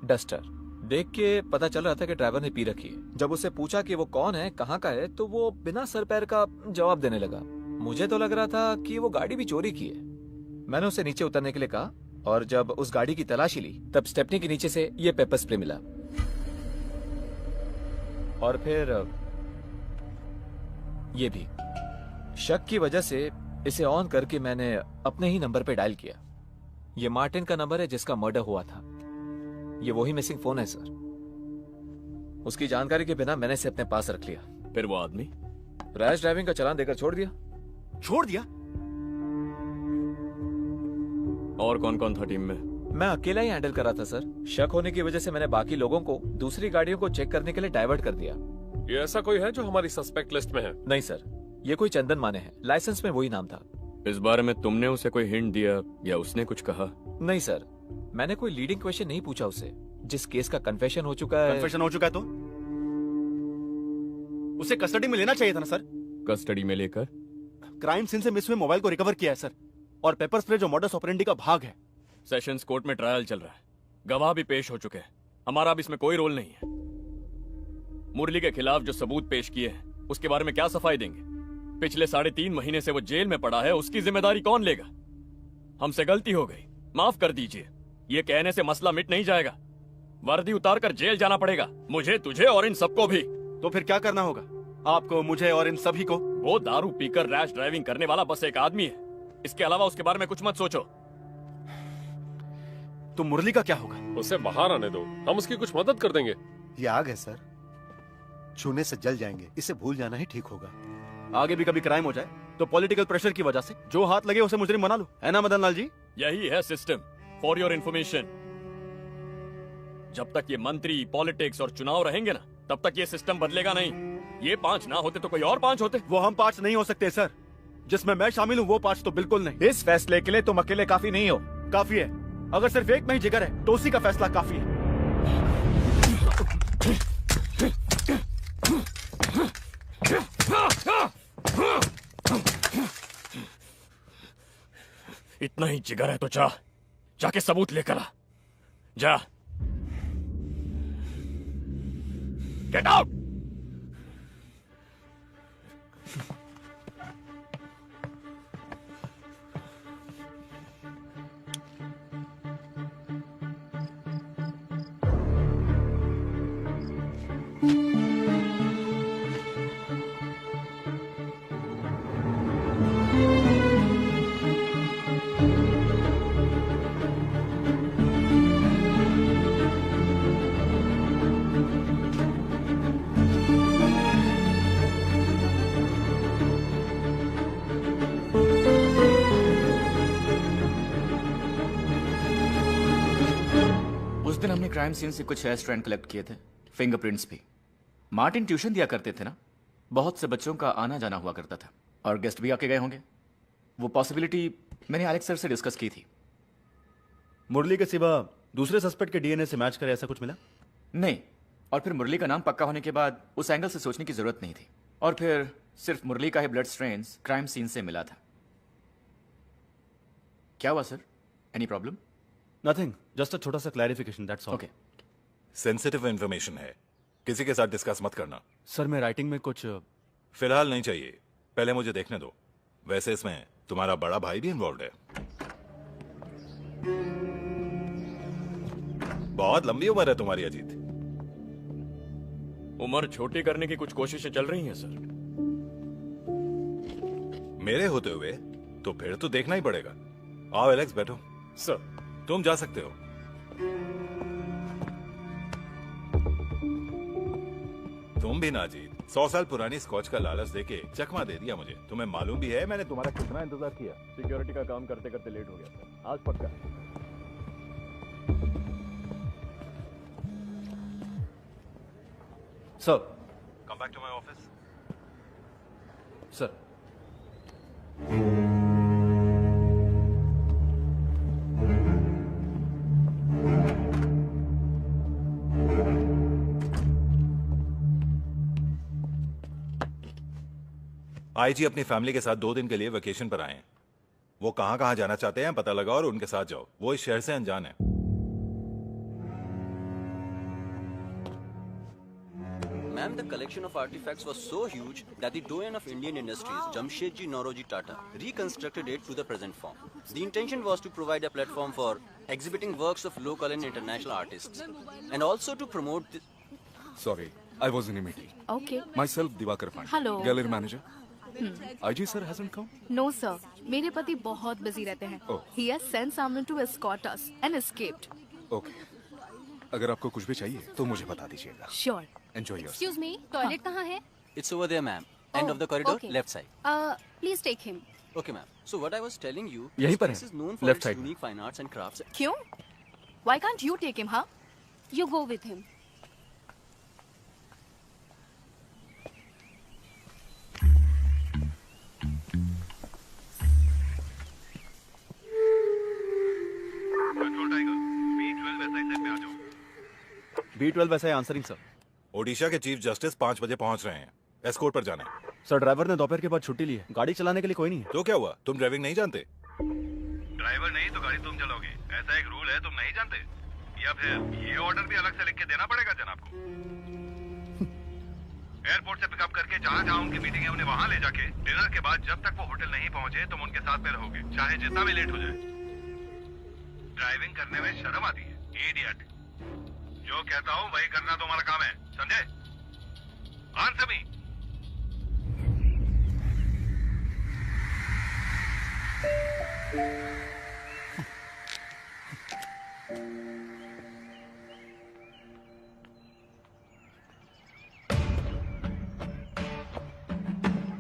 डस्टर। देख के पता चल रहा था कि ड्राइवर ने पी रखी है। जब उससे पूछा कि वो कौन है, कहाँ का है, तो वो बिना सर पैर का जवाब देने लगा। मुझे तो लग रहा था कि वो गाड़ी भी चोरी की है। मैंने उसे नीचे उतरने के लिए कहा, और जब उस गाड़ी की तलाशी ली तब स्टेपनी के नीचे से ये पेपर स्प्रे मिला। और फिर ये भी। शक की वजह से इसे ऑन करके मैंने अपने ही नंबर पे डायल किया। ये मार्टिन का नंबर है जिसका मर्डर हुआ था। ये वही मिसिंग फोन है सर। उसकी जानकारी के बिना मैंने इसे अपने पास रख लिया। फिर वो आदमी रैश ड्राइविंग का चालान देकर छोड़ दिया। छोड़ दिया? और कौन कौन था टीम में? मैं अकेला ही हैंडल कर रहा था सर। शक होने की वजह से मैंने बाकी लोगों को दूसरी गाड़ियों को चेक करने के लिए डाइवर्ट कर दिया। ये ऐसा कोई है जो हमारी सस्पेक्ट लिस्ट में है? नहीं सर, ये कोई चंदन माने है, लाइसेंस में वही नाम था। इस बारे में तुमने उसे कोई हिंट दिया या उसने कुछ कहा? नहीं सर, मैंने कोई लीडिंग क्वेश्चन नहीं पूछा उससे। जिस केस का कन्फेशन हो चुका है। कन्फेशन हो चुका है तो उसे कस्टडी में लेना चाहिए था ना सर। कस्टडी में लेकर क्राइम सीन से मिस हुए मोबाइल को रिकवर किया है सर, और पेपर स्प्रे जो मॉडस ऑपरेंडी का भाग है। सेशंस कोर्ट में ट्रायल चल रहा है, गवाह भी पेश हो चुके हैं, हमारा अब इसमें कोई रोल नहीं है। मुरली के खिलाफ जो सबूत पेश किए हैं उसके बारे में क्या सफाई देंगे? पिछले 3.5 महीने से वो जेल में पड़ा है, उसकी जिम्मेदारी कौन लेगा? हमसे गलती हो गई, माफ कर दीजिए। ये कहने से मसला मिट नहीं जाएगा, वर्दी उतार कर जेल जाना पड़ेगा, मुझे, तुझे और इन सबको भी। तो फिर क्या करना होगा आपको, मुझे और इन सभी को? वो दारू पीकर रैश ड्राइविंग करने वाला बस एक आदमी है, इसके अलावा उसके बारे में कुछ मत सोचो। तो मुरली का क्या होगा? उसे बाहर आने दो, हम उसकी कुछ मदद कर देंगे। ये आग है सर, छूने से जल जाएंगे, इसे भूल जाना ही ठीक होगा। आगे भी कभी क्राइम हो जाए तो पॉलिटिकल प्रेशर की वजह से जो हाथ लगे उसे मुजरिम बना लो, है ना मदन लाल जी? यही है सिस्टम, फॉर योर इन्फॉर्मेशन। जब तक ये मंत्री, पॉलिटिक्स और चुनाव रहेंगे ना, तब तक ये सिस्टम बदलेगा नहीं। ये 5 ना होते तो कोई और 5 होते। वो हम 5 नहीं हो सकते सर, जिसमें मैं शामिल हूँ वो 5 तो बिल्कुल नहीं। इस फैसले के लिए तुम अकेले काफी नहीं हो। काफी है, अगर सिर्फ एक में ही जिगर है तो उसी का फैसला काफी है। इतना ही जिगर है तो जाके सबूत लेकर आ, जा। Get out. हमने क्राइम सीन से कुछ हेयर स्ट्रैंड कलेक्ट किए थे, फिंगरप्रिंट्स भी। मार्टिन ट्यूशन दिया करते थे ना, बहुत से बच्चों का आना जाना हुआ करता था, और गेस्ट भी आके गए होंगे। वो पॉसिबिलिटी मैंने एलेक्स सर से डिस्कस की थी। मुरली के सिवा दूसरे सस्पेक्ट के डीएनए से मैच करे ऐसा कुछ मिला? नहीं, और फिर मुरली का नाम पक्का होने के बाद उस एंगल से सोचने की जरूरत नहीं थी, और फिर सिर्फ मुरली का ही ब्लड स्ट्रेन्स क्राइम सीन से मिला था। क्या हुआ sir, any problem? Nothing, just a छोटा सा clarification, that's all. Okay. Sensitive information है, किसी के साथ डिस्कस मत करना। सर मैं राइटिंग में कुछ फिलहाल नहीं चाहिए, पहले मुझे देखने दो। वैसे इसमें तुम्हारा बड़ा भाई भी इन्वॉल्व है। बहुत लंबी उम्र है तुम्हारी अजीत। उम्र छोटी करने की कुछ कोशिशें चल रही हैं सर। मेरे होते हुए तो फिर तो देखना ही पड़ेगा। आओ एलेक्स, बैठो। सर तुम जा सकते हो। तुम भी ना जीत, 100 साल पुरानी स्कॉच का लालच देके चकमा दे दिया मुझे। तुम्हें मालूम भी है मैंने तुम्हारा कितना इंतजार किया। सिक्योरिटी का काम करते करते लेट हो गया था, आज पक्का है। Sir, come back to my office. Sir, IG अपनी फैमिली के साथ 2 दिन के लिए वेकेशन पर आए हैं। वो कहां कहां जाना चाहते हैं पता लगाओ और उनके साथ जाओ। वो इस शहर से अनजान है। Ma'am, the collection of artifacts was so huge that the doyen of Indian industries, Jamshedji Nauroji Tata, reconstructed it to the present form. The intention was to provide a platform for exhibiting works of local and international artists, and also to promote. Sorry, I was in a meeting. Okay. Myself, Diwakar Pandey. Hello. Gallery manager. IG sir hasn't come. No sir, मेरे पति बहुत busy रहते हैं. Oh. He has sent someone to escort us and escaped. Okay. अगर आपको कुछ भी चाहिए तो मुझे बता दीजिएगा. Sure. Enjoy yourself. Excuse me, toilet कहाँ है? It's over there, ma'am. End of the corridor, okay. left side. Please take him. Okay, ma'am. So what I was telling you, यहीं this पर place है, is known for left its side में। unique fine arts and crafts. क्यों? Why can't you take him, huh? You go with him. B12 वैसा है answering sir. Odisha के chief justice 5 बजे पहुंच रहे हैं। एस्कोर्ट पर जाना है। सर ड्राइवर ने दोपहर के बाद छुट्टी ली है, गाड़ी चलाने के लिए कोई नहीं है। तो क्या हुआ, तुम ड्राइविंग नहीं जानते? ड्राइवर नहीं तो गाड़ी तुम चलाओगे, ऐसा एक रूल है, तुम नहीं जानते? या फिर ये ऑर्डर भी अलग से लिख के देना पड़ेगा जनाब को? एयरपोर्ट से पिकअप करके जहाँ जहाँ उनकी मीटिंग है उन्हें वहाँ ले जाके डिनर के बाद जब तक वो होटल नहीं पहुँचे तुम उनके साथ में रहोगे, चाहे जितना भी लेट हो जाए। ड्राइविंग करने में शर्म आती है, इडियट। जो कहता हूँ वही करना तुम्हारा काम है, समझे? Answer me.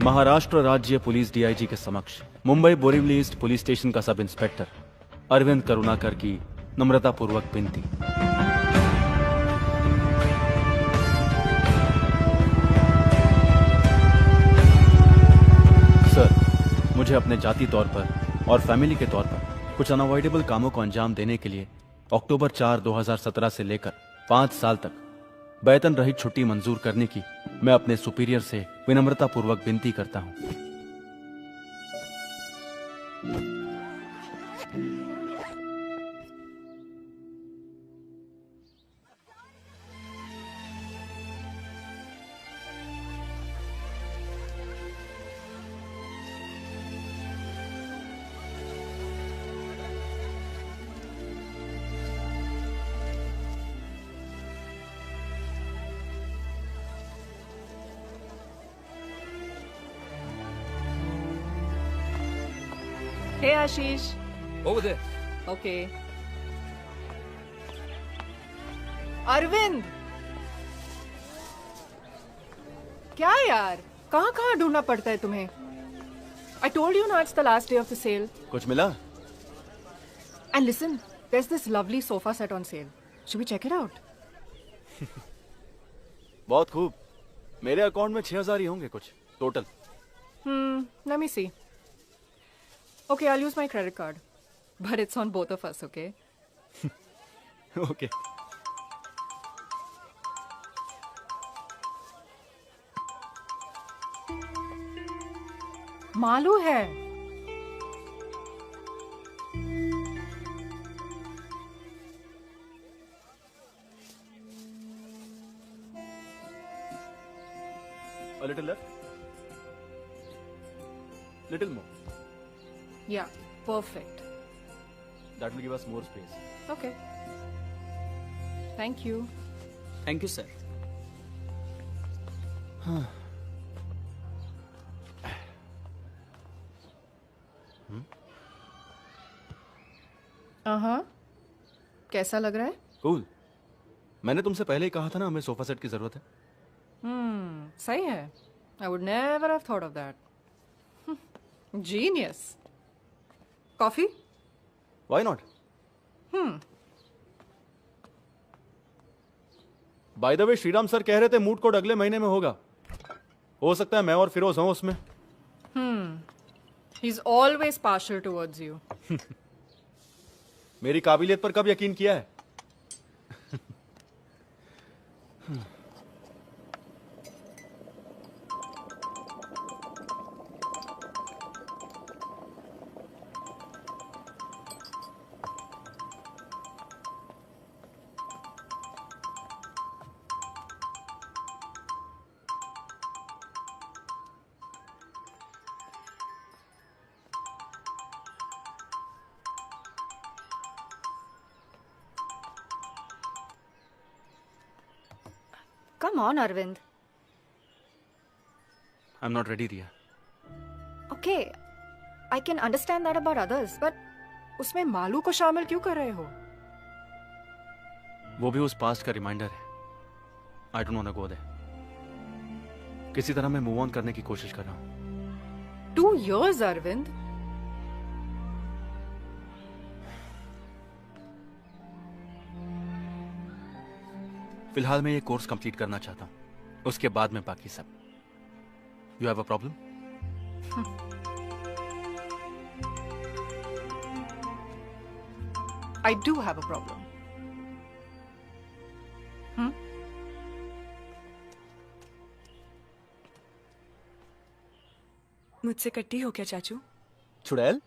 महाराष्ट्र राज्य पुलिस डीआईजी के समक्ष Mumbai Borivali east police station का सब इंस्पेक्टर अरविंद करुणाकर की नम्रतापूर्वक विनती। सर, मुझे अपने जाति तौर पर और फैमिली के तौर पर कुछ अनअवॉइडेबल कामों को अंजाम देने के लिए अक्टूबर 4, 2017 से लेकर 5 साल तक वेतन रहित छुट्टी मंजूर करने की मैं अपने सुपीरियर से विनम्रतापूर्वक विनती करता हूं। Hey Ashish. Over there. Okay. Arvind, क्या यार, कहाँ कहाँ ढूंढना पड़ता है तुम्हें? I told you now it's the last day of the sale. कुछ मिला? And listen, there's this lovely sofa set on sale. Should we check it out? बहुत खूब। मेरे अकाउंट में 6,000 ही होंगे कुछ total. Let me see. Okay, I'll use my credit card. But it's on both of us, okay? Okay. Malu है। A little left. Little more. Yeah, perfect. That will give us more space. Okay. Thank you. Thank you, sir. कैसा लग रहा है? Cool. मैंने तुमसे पहले ही कहा था ना हमें सोफा सेट की जरूरत है। सही है। I would never have thought of that. Genius. Coffee? Why not? By the way, Shriram sir कह रहे थे मूड कोड अगले महीने में होगा। हो सकता है मैं और फिरोज हूं उसमें। He's always partial towards you. मेरी काबिलियत पर कब यकीन किया है? Come on, Arvind. I'm not ready, Riya. Okay, I can understand that about others, but उसमें मालू को शामिल क्यों कर रहे हो? वो भी उस पास्ट का रिमाइंडर है। I don't want to go there. किसी तरह मैं मूव ऑन करने की कोशिश कर रहा हूँ। 2 years, Arvind. फिलहाल मैं ये कोर्स कंप्लीट करना चाहता हूँ, उसके बाद में बाकी सब। You have a problem? I do have a problem. मुझसे कट्टी हो क्या चाचू? चुड़ैल?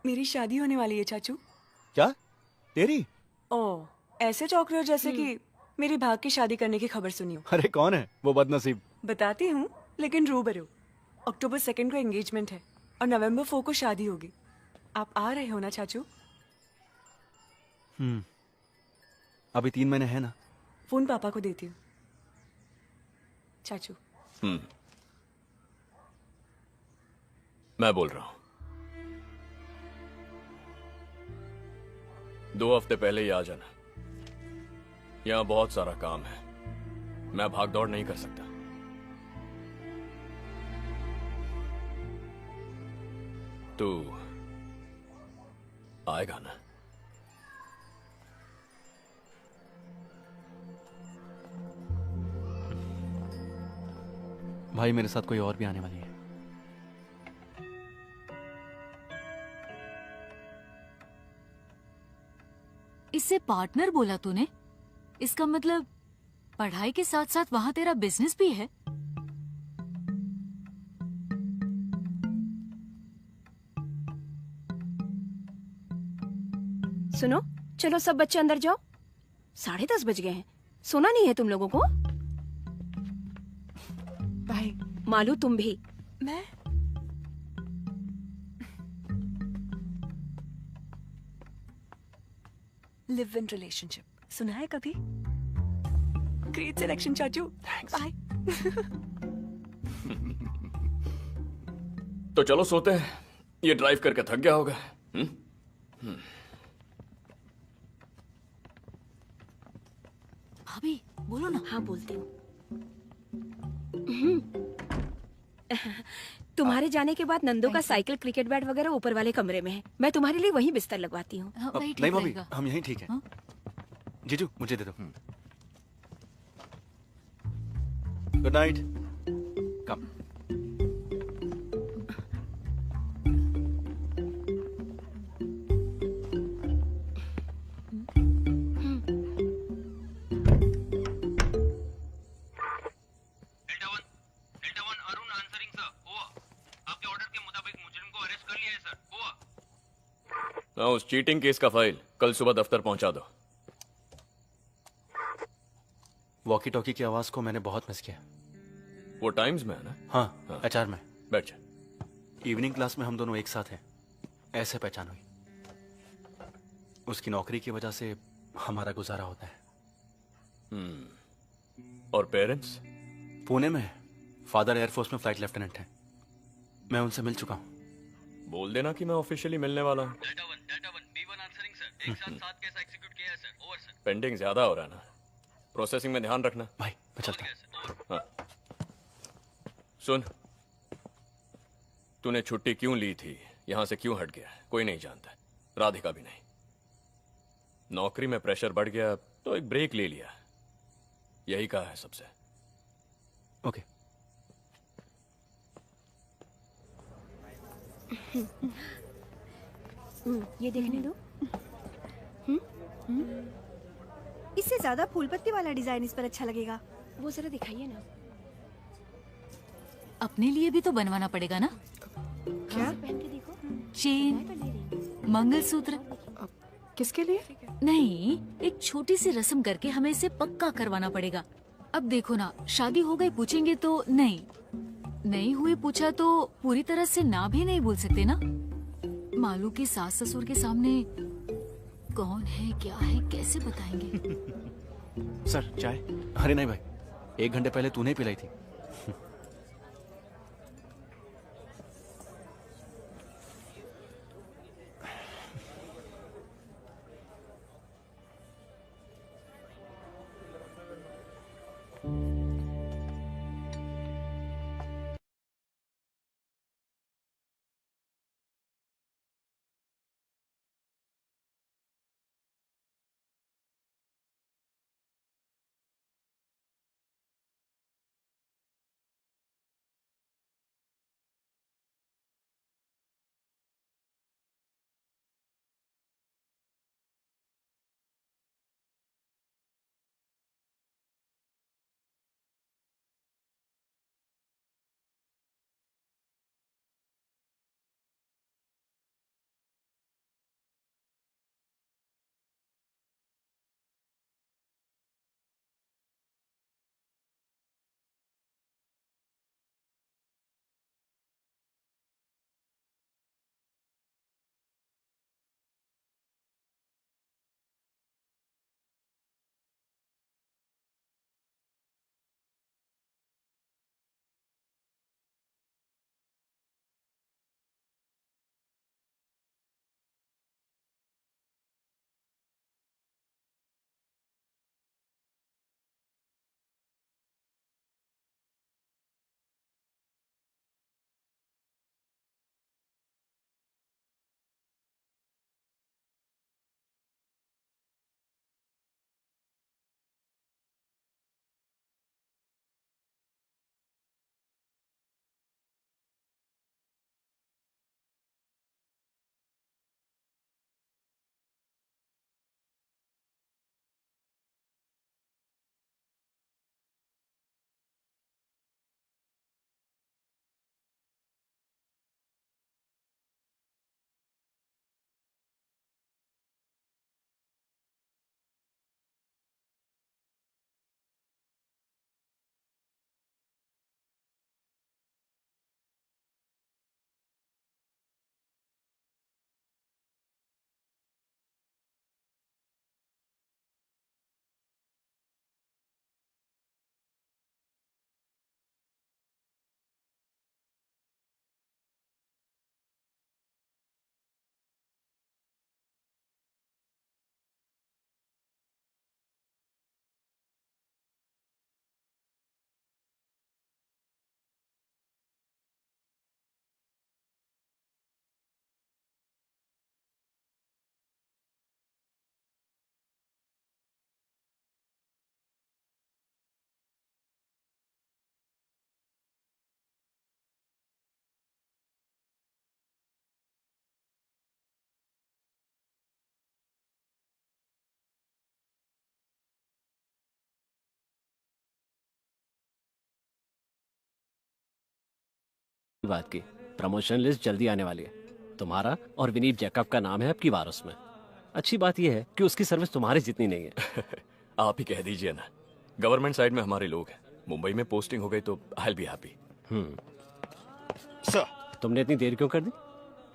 मेरी शादी होने वाली है चाचू। क्या? तेरी? ओह, ऐसे चौंक रहे हो जैसे कि मेरी भाग की शादी करने की खबर सुनी हो। अरे कौन है वो बदनसीब? बताती हूँ, लेकिन रूबरू। अक्टूबर 2 को एंगेजमेंट है और नवंबर 4 को शादी होगी। आप आ रहे हो ना चाचू? अभी 3 महीने हैं ना। फोन पापा को देती हूँ। चाचू। मैं बोल रहा हूं। 2 हफ्ते पहले ही आ जाना। यहां बहुत सारा काम है, मैं भाग दौड़ नहीं कर सकता। तू आएगा ना? भाई मेरे साथ कोई और भी आने वाली है। इससे पार्टनर बोला तूने? इसका मतलब पढ़ाई के साथ साथ वहां तेरा बिजनेस भी है? सुनो, चलो सब बच्चे अंदर जाओ। 10:30 बज गए हैं। सोना नहीं है तुम लोगों को? भाई। मालू तुम भी। मैं? लिव इन रिलेशनशिप सुना है कभी? ग्रेट सिलेक्शन चाचू। बाय। तो चलो सोते हैं, ये ड्राइव करके थक गया होगा। भाभी बोलो ना। हाँ बोलती हूँ। तुम्हारे जाने के बाद नंदो का साइकिल, क्रिकेट बैट वगैरह ऊपर वाले कमरे में है। मैं तुम्हारे लिए वहीं बिस्तर लगवाती हूँ। नहीं भाभी, हम यहीं ठीक है। जीजू मुझे दे दो। Good night. कम। उस चीटिंग केस का फाइल कल सुबह दफ्तर पहुंचा दो। वॉकी टॉकी की आवाज को मैंने बहुत मिस किया। वो टाइम्स में है ना? हाँ, एचआर में। बैठ जा। इवनिंग क्लास में हम दोनों एक साथ हैं, ऐसे पहचान हुई। उसकी नौकरी की वजह से हमारा गुजारा होता है। और पेरेंट्स? पुणे में है। फादर एयरफोर्स में फ्लाइट लेफ्टिनेंट है। मैं उनसे मिल चुका हूँ। बोल देना कि मैं ऑफिशियली मिलने वाला हूँ। पेंडिंग ज्यादा हो रहा है ना, प्रोसेसिंग में ध्यान रखना। भाई मैं चलता हूँ। हाँ। सुन, तूने छुट्टी क्यों ली थी, यहां से क्यों हट गया, कोई नहीं जानता, राधिका भी नहीं। नौकरी में प्रेशर बढ़ गया तो एक ब्रेक ले लिया, यही कहा है सबसे। ओके। ये देखने दो। इससे ज्यादा फूल पत्ती वाला डिजाइन इस पर अच्छा लगेगा। वो जरा दिखाइए ना। अपने लिए भी तो बनवाना पड़ेगा ना? क्या? पहन के देखो। चेन, मंगलसूत्र। किसके लिए? नहीं, एक छोटी सी रस्म करके हमें इसे पक्का करवाना पड़ेगा। अब देखो ना, शादी हो गई पूछेंगे तो नहीं हुई पूछा तो पूरी तरह से ना भी नहीं बोल सकते ना। मालू के सास ससुर के सामने कौन है क्या है कैसे बताएंगे? सर चाय? अरे नहीं भाई, 1 घंटे पहले तूने पिलाई थी। बात की। प्रमोशन लिस्ट जल्दी आने वाली है। तुम्हारा और विनीत जैकब का नाम है अब की बार उसमें। अच्छी बात यह है कि उसकी सर्विस तुम्हारी जितनी नहीं है। आप ही कह दीजिए ना, गवर्नमेंट साइड में हमारे लोग हैं। मुंबई में पोस्टिंग हो गई तो I will be happy. Sir, तुमने इतनी देर क्यों कर दी?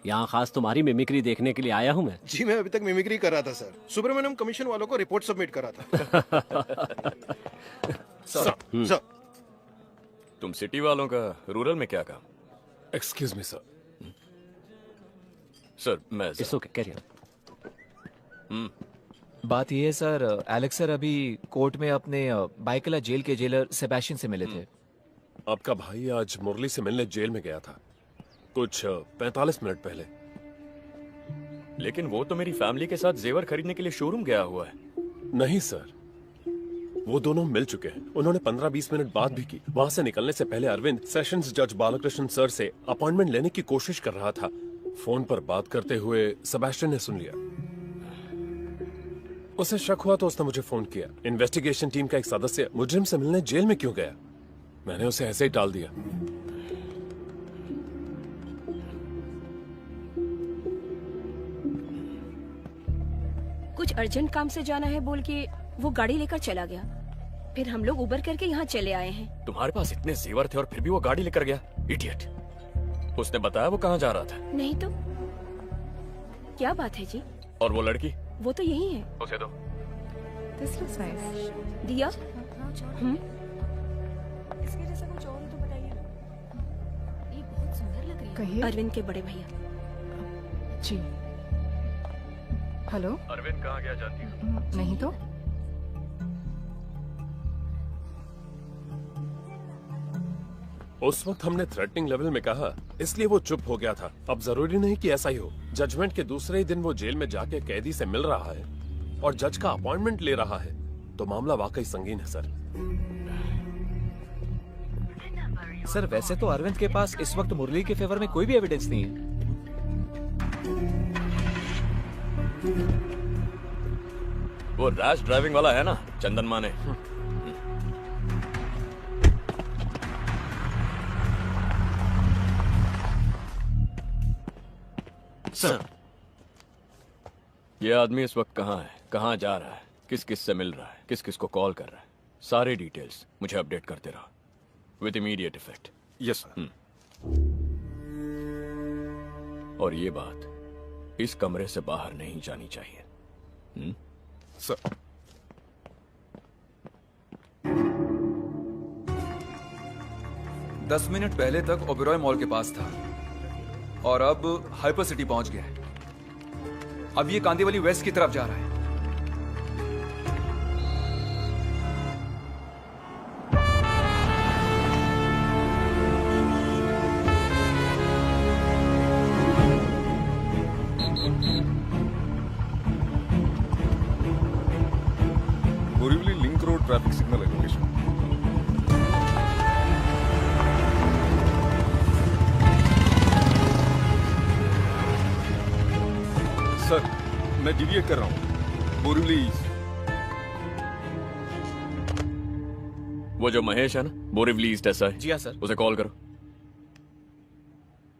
यहाँ खास तुम्हारी मिमिक्री देखने के लिए आया हूँ मैं। जी मैं अभी तक मिमिक्री कर रहा था सर। सुब्रमण्यम कमीशन वालों को रिपोर्ट सबमिट करा था। सर, तुम सिटी वालों का रूरल में क्या काम? Excuse me sir. सर मैं इट्स ओके, कैरी ऑन। बात यह है सर, एलेक्स सर अभी कोर्ट में अपने बाइकला जेल के जेलर सेबेस्टियन से मिले थे। आपका भाई आज मुरली से मिलने जेल में गया था कुछ 45 मिनट पहले। लेकिन वो तो मेरी फैमिली के साथ जेवर खरीदने के लिए शोरूम गया हुआ है। नहीं सर, वो दोनों मिल चुके हैं। उन्होंने 15-20 मिनट बात भी की। वहां से निकलने से पहले अरविंद सेशंस जज बालकृष्ण सर से अपॉइंटमेंट लेने की कोशिश कर रहा था। फोन पर बात करते हुए सेबेस्टियन ने सुन लिया। उसे शक हुआ तो उसने मुझे फोन किया। इन्वेस्टिगेशन टीम का एक सदस्य मुजरिम से मिलने जेल में क्यों गया? मैंने उसे ऐसे ही टाल दिया। कुछ अर्जेंट काम से जाना है बोल के वो गाड़ी लेकर चला गया। फिर हम लोग उबर करके यहाँ चले आए हैं। तुम्हारे पास इतने जेवर थे और फिर भी वो गाड़ी लेकर गया? इडियट। उसने बताया वो कहाँ जा रहा था? नहीं तो क्या बात है जी? और वो लड़की? वो तो यही है। उसे दो। This looks nice. दिया? इसके जैसा कुछ और तो बताइए ना। ये बहुत सुंदर लग रही है। कहिए। अरविंद के बड़े भैया। जी। हेलो। अरविंद कहाँ गया जानती हो? नहीं तो। उस वक्त हमने थ्रेटनिंग लेवल में कहा, इसलिए वो चुप हो गया था। अब जरूरी नहीं कि ऐसा ही हो। जजमेंट के दूसरे ही दिन वो जेल में जाके कैदी से मिल रहा है और जज का अपॉइंटमेंट ले रहा है, तो मामला वाकई संगीन है सर। सर वैसे तो अरविंद के पास इस वक्त मुरली के फेवर में कोई भी एविडेंस नहीं है। वो रैश ड्राइविंग वाला है ना, चंदन माने। सर, ये आदमी इस वक्त कहाँ है, कहाँ जा रहा है, किस किस से मिल रहा है, किस किस को कॉल कर रहा है, सारे डिटेल्स मुझे अपडेट करते रहो with immediate effect. Yes sir. और ये बात इस कमरे से बाहर नहीं जानी चाहिए। सर। दस मिनट पहले तक ओबेरॉय मॉल के पास था और अब हाइपर सिटी पहुंच गया है। अब ये कांदीवली वेस्ट की तरफ जा रहा है। Borivali link road traffic signal है लोकेशन। सर, मैं डिविएट कर रहा हूँ। बोरीवली वो जो महेश है ना, बोरीवली ईस्ट ऐसा है। जी हाँ सर। उसे कॉल करो।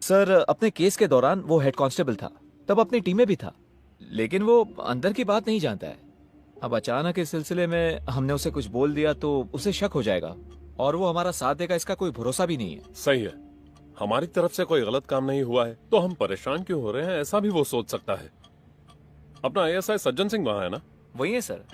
सर अपने केस के दौरान वो हेड कांस्टेबल था, तब अपनी टीम में भी था, लेकिन वो अंदर की बात नहीं जानता है। अब अचानक इस सिलसिले में हमने उसे कुछ बोल दिया तो उसे शक हो जाएगा और वो हमारा साथ देगा, इसका कोई भरोसा भी नहीं है। सही है, हमारी तरफ से कोई गलत काम नहीं हुआ है तो हम परेशान क्यों हो रहे हैं, ऐसा भी वो सोच सकता है। अपना ASI सज्जन सिंह वहां है ना? वही है सर।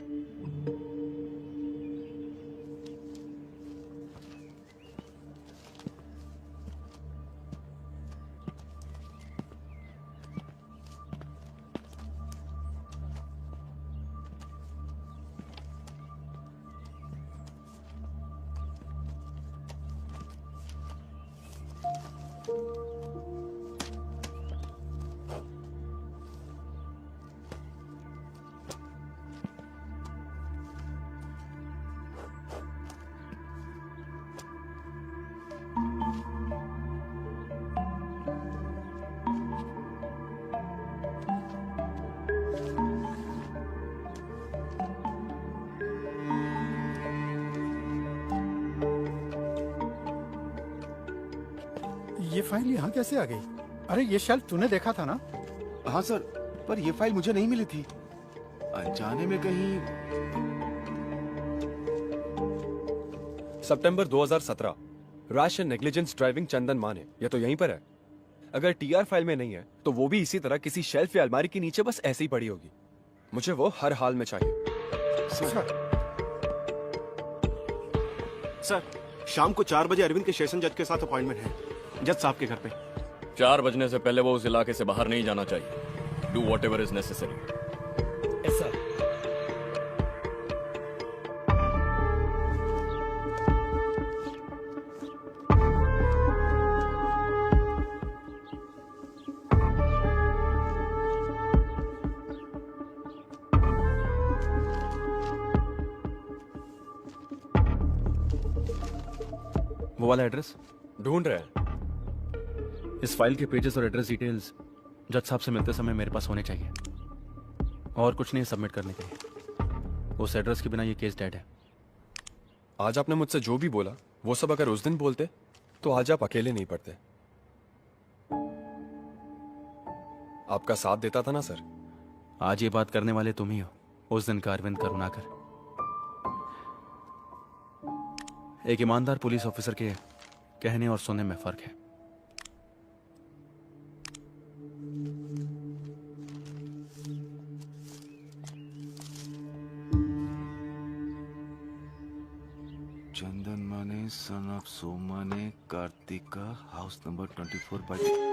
ये फाइल यहाँ कैसे आ गई? अरे ये शेल्फ तूने देखा था ना? हाँ सर, पर ये फाइल मुझे नहीं मिली थी। अनजाने में कहीं। सितंबर 2017, रैश एंड नेग्लिजेंस ड्राइविंग चंदन माने, ये तो यहीं पर है। अगर टीआर फाइल में नहीं है तो वो भी इसी तरह किसी शेल्फ या अलमारी के नीचे बस ऐसे ही पड़ी होगी। मुझे वो हर हाल में चाहिए। सर, शाम को 4 बजे अरविंद के सेशन जज के साथ अपॉइंटमेंट है, जज साहब के घर पे। 4 बजने से पहले वो उस इलाके से बाहर नहीं जाना चाहिए। Do what ever is necessary. वो वाला एड्रेस ढूंढ रहे हैं। इस फाइल के पेजेस और एड्रेस डिटेल्स जज साहब से मिलते समय मेरे पास होने चाहिए, और कुछ नहीं सबमिट करने के लिए। उस एड्रेस के बिना ये केस डेड है। आज आपने मुझसे जो भी बोला वो सब अगर उस दिन बोलते तो आज आप अकेले नहीं पड़ते। आपका साथ देता था ना सर। आज ये बात करने वाले तुम ही हो, उस दिन का अरविंद करुणाकर। एक ईमानदार पुलिस ऑफिसर के कहने और सुनने में फर्क है। चंदन माने सन ऑफ सोमा ने Kartika, house number 24/।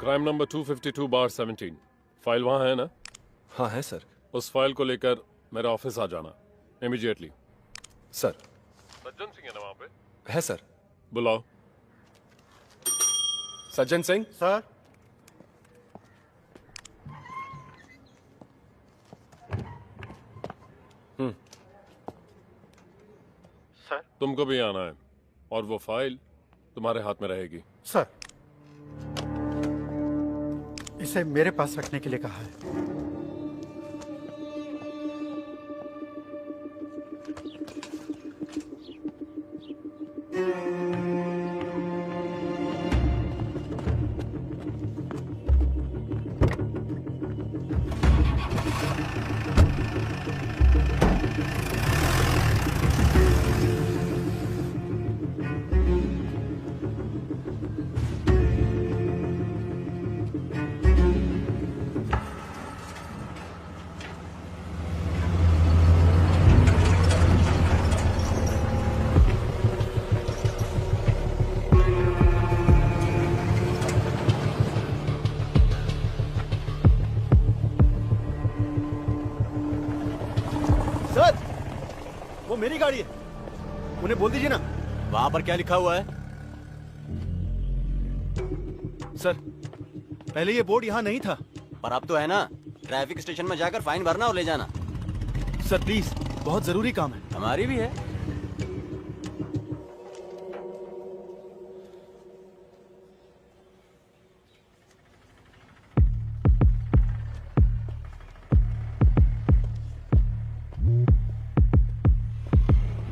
Crime number 252/17। File वहां है ना? हाँ है सर। उस फाइल को लेकर मेरे ऑफिस आ जाना इमीडिएटली। सर। सज्जन सिंह है ना वहां पे? है सर। बुलाओ। सज्जन सिंह। सर। सर। तुमको भी आना है, और वो फाइल तुम्हारे हाथ में रहेगी। सर, इसे मेरे पास रखने के लिए कहा है। मेरी गाड़ी है, उन्हें बोल दीजिए ना। वहां पर क्या लिखा हुआ है? सर, पहले ये बोर्ड यहाँ नहीं था। पर अब तो है ना। ट्रैफिक स्टेशन में जाकर फाइन भरना और ले जाना। सर प्लीज, बहुत जरूरी काम है। हमारी भी है।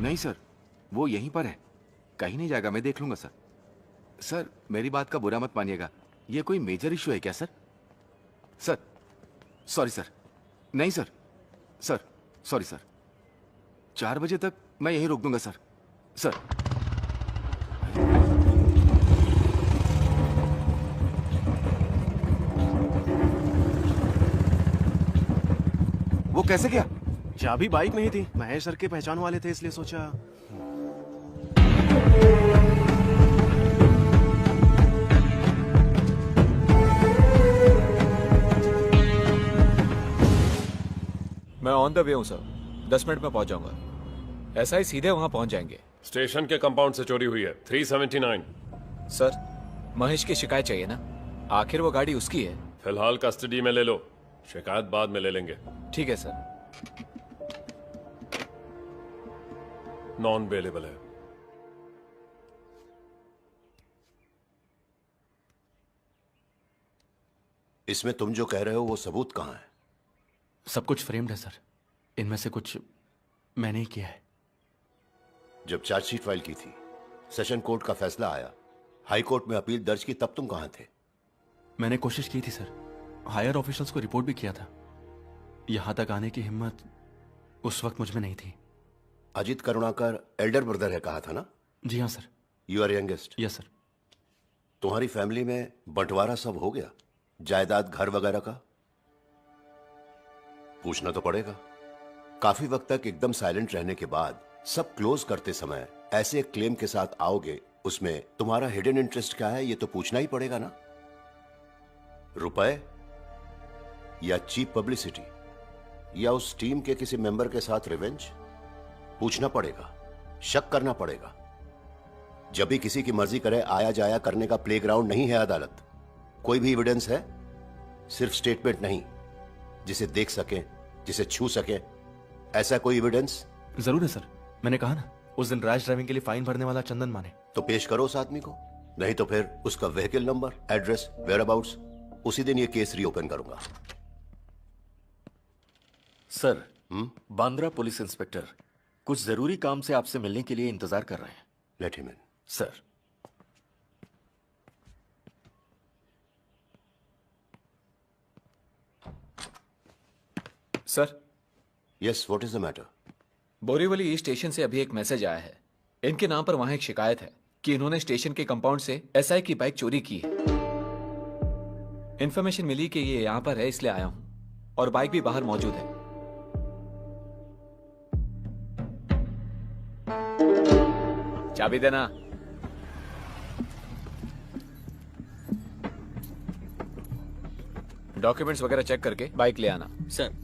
नहीं सर, वो यहीं पर है, कहीं नहीं जाएगा, मैं देख लूंगा सर। सर मेरी बात का बुरा मत मानिएगा, ये कोई मेजर इशू है क्या सर? Sir sorry sir. नहीं सर, सर सॉरी सर। 4 बजे तक मैं यहीं रोक दूंगा सर। सर वो कैसे गया? चाबी बाइक में ही थी, महेश सर के पहचान वाले थे इसलिए सोचा। मैं ऑन द वे हूं सर, 10 मिनट में पहुंच जाऊंगा। ऐसा ही सीधे वहां पहुंच जाएंगे। स्टेशन के कंपाउंड से चोरी हुई है 379। सर, महेश की शिकायत चाहिए ना? आखिर वो गाड़ी उसकी है। फिलहाल कस्टडी में ले लो, शिकायत बाद में ले लेंगे। ठीक है सर। नॉन बेलेबल है। इसमें तुम जो कह रहे हो वो सबूत कहाँ है? सब कुछ फ्रेम्ड है सर। इनमें से कुछ मैंने ही किया है। जब चार्जशीट फाइल की थी, सेशन कोर्ट का फैसला आया, हाई कोर्ट में अपील दर्ज की, तब तुम कहां थे? मैंने कोशिश की थी सर, हायर ऑफिशियल्स को रिपोर्ट भी किया था। यहां तक आने की हिम्मत उस वक्त मुझ में नहीं थी। अजित करुणाकर एल्डर ब्रदर है कहा था ना? जी हाँ sir. You are youngest? Yes sir. तुम्हारी फैमिली में बंटवारा सब हो गया, जायदाद घर वगैरह का? पूछना तो पड़ेगा। काफी वक्त तक एकदम साइलेंट रहने के बाद सब क्लोज करते समय ऐसे एक क्लेम के साथ आओगे, उसमें तुम्हारा हिडन इंटरेस्ट क्या है ये तो पूछना ही पड़ेगा ना? रुपए या चीप पब्लिसिटी या उस टीम के किसी मेंबर के साथ रिवेंज? पूछना पड़ेगा, शक करना पड़ेगा। जब भी किसी की मर्जी करे आया जाया करने का प्लेग्राउंड नहीं है अदालत। कोई भी एविडेंस है? सिर्फ स्टेटमेंट नहीं, जिसे देख सके, जिसे छू सके, ऐसा कोई एविडेंस? जरूर है सर। मैंने कहा ना, उस दिन रैश ड्राइविंग के लिए फाइन भरने वाला चंदन माने। तो पेश करो उस आदमी को, नहीं तो फिर उसका व्हीकल नंबर, एड्रेस, वेयरअबाउट्स, उसी दिन ये केस रीओपन करूंगा। सर, बांद्रा पुलिस इंस्पेक्टर कुछ जरूरी काम से आपसे मिलने के लिए इंतजार कर रहे हैं। Let him in. Sir. Sir. Yes, what is the matter? Borivali station से अभी एक मैसेज आया है। इनके नाम पर वहां एक शिकायत है कि इन्होंने स्टेशन के कंपाउंड से एसआई की बाइक चोरी की है। इन्फॉर्मेशन मिली कि ये यहां पर है, इसलिए आया हूं, और बाइक भी बाहर मौजूद है। चाबी देना। डॉक्यूमेंट्स वगैरह चेक करके बाइक ले आना। सर।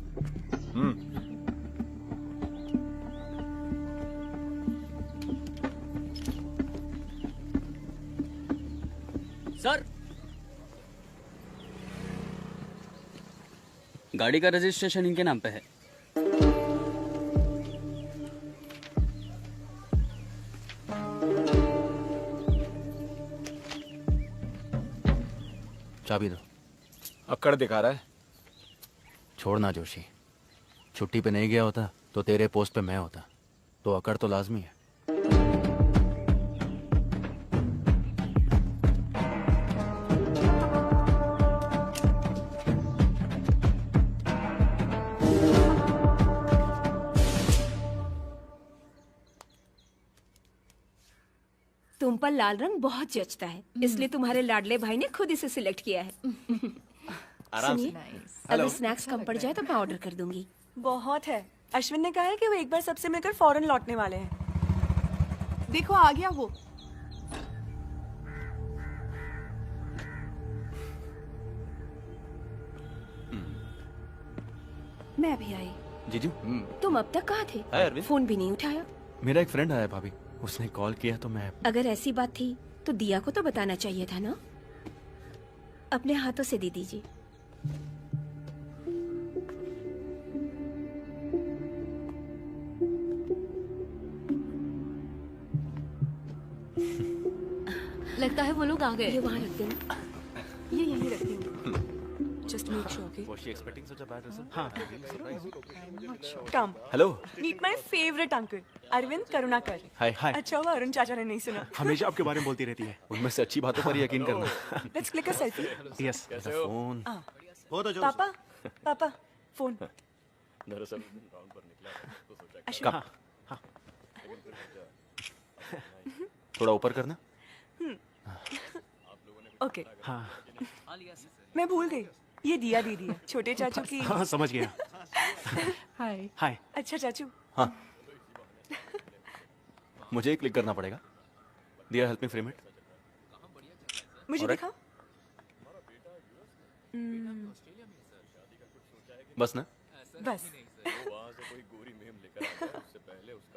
सर, गाड़ी का रजिस्ट्रेशन इनके नाम पे है। चाबी दो। अक्कड़ दिखा रहा है। छोड़ना जोशी, छुट्टी पे नहीं गया होता तो तेरे पोस्ट पे मैं होता, तो अकड़ तो लाजमी है। तुम पर लाल रंग बहुत जचता है, इसलिए तुम्हारे लाडले भाई ने खुद इसे सिलेक्ट किया है। आराम से। सुनिए, अगर स्नैक्स कम पड़ जाए तो मैं ऑर्डर कर दूंगी। बहुत है। अश्विन ने कहा है कि वो एक बार सबसे मिलकर फौरन लौटने वाले हैं। देखो आ गया वो। मैं भी आई। जीजू। तुम अब तक कहाँ थे? फोन भी नहीं उठाया। मेरा एक फ्रेंड आया भाभी, उसने कॉल किया तो मैं। अगर ऐसी बात थी तो दिया को तो बताना चाहिए था ना। अपने हाथों से दे दीजिए। लगता है वो लोग आ गए। ये वहाँ रख देना। ये यहीं रख देंगे। Just make sure, okay? Was she expecting such a bad result? हाँ. Come. Hello. Meet my favorite uncle, Arvind Karunakar. Hi, hi. अच्छा हुआ अरुण चाचा ने नहीं सुना। हमेशा आपके बारे में बोलती रहती है। उनमें से अच्छी बातों पर यकीन करना। Let's click a selfie. Yes. Phone. पापा, पापा, फोन। दरअसल राउंड पर निकला तो सोचा अश्विन। हाँ। थोड़ा ऊपर करना। ओके। हाँ। मैं भूल गई, ये दिया दीदी है, छोटे चाचू की। हाँ, समझ गया। हाय। हाय। अच्छा चाचू। हाँ। मुझे क्लिक करना पड़ेगा। दिया, हेल्प मी फ्रेम इट। मुझे दिखा। बस ना। बस।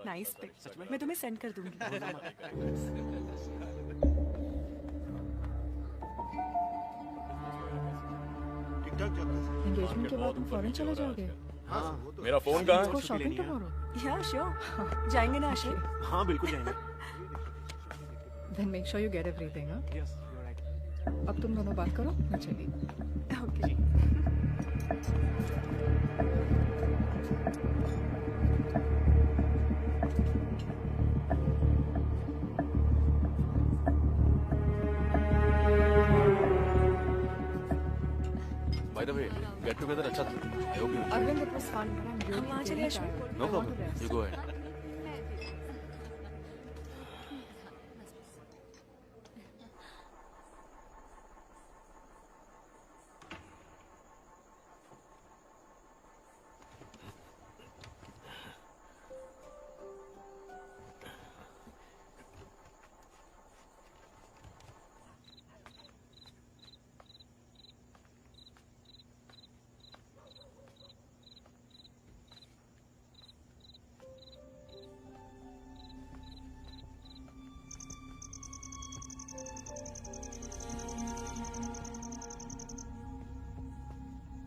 Nice pic. मैं तुम्हें सेंड कर दूंगी। एंगेजमेंट के बाद तुम फॉरेन चले जाओगे? मेरा फोन कहाँ Let's go है? shopping tomorrow. या श्योर, जाएंगे ना आशिक? हाँ बिल्कुल जाएंगे। Then make sure you get everything, हाँ? Yes, you're right. अब तुम दोनों बात करो, मैं चली। Okay. By the way, get together अच्छा था। I hope you enjoyed. Arvind, it was fun, but I'm really वहाँ चलिए आशिक। tired. No problem. You go ahead.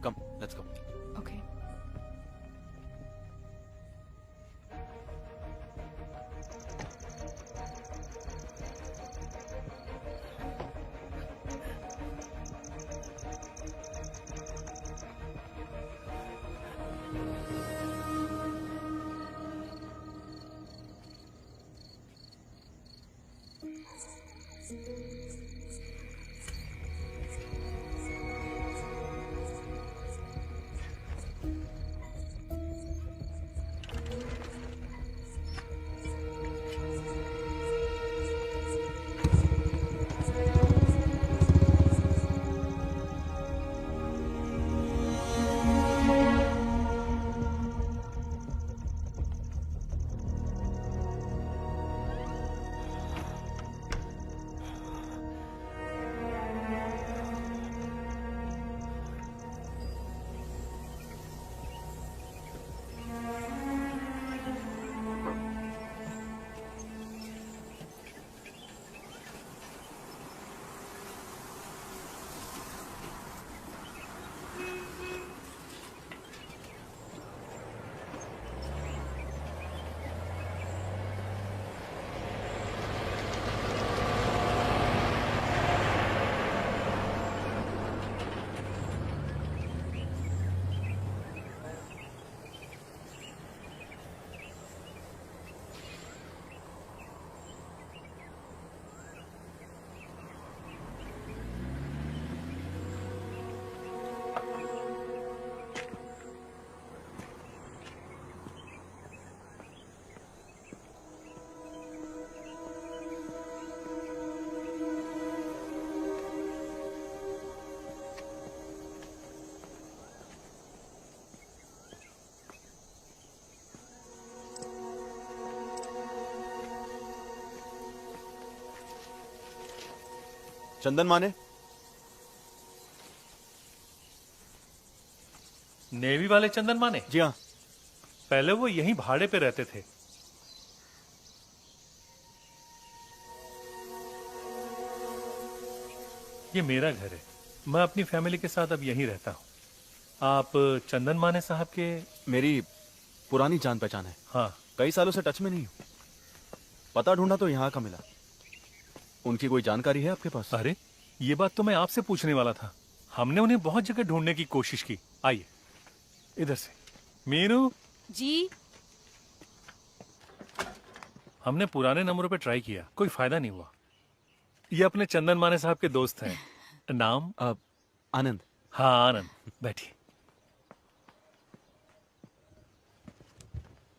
Come, let's go. Okay. चंदन माने? नेवी वाले चंदन माने? जी हाँ। पहले वो यहीं भाड़े पे रहते थे। ये मेरा घर है। मैं अपनी फैमिली के साथ अब यहीं रहता हूँ। आप चंदन माने साहब के? मेरी पुरानी जान पहचान है। हाँ। कई सालों से टच में नहीं हूँ। पता ढूंढा तो यहाँ का मिला। उनकी कोई जानकारी है आपके पास? अरे ये बात तो मैं आपसे पूछने वाला था। हमने उन्हें बहुत जगह ढूंढने की कोशिश की। आइए इधर से। मीनू जी। हमने पुराने नंबरों पे ट्राई किया, कोई फायदा नहीं हुआ। ये अपने चंदन माने साहब के दोस्त हैं। नाम? आनंद। हाँ आनंद, बैठिए।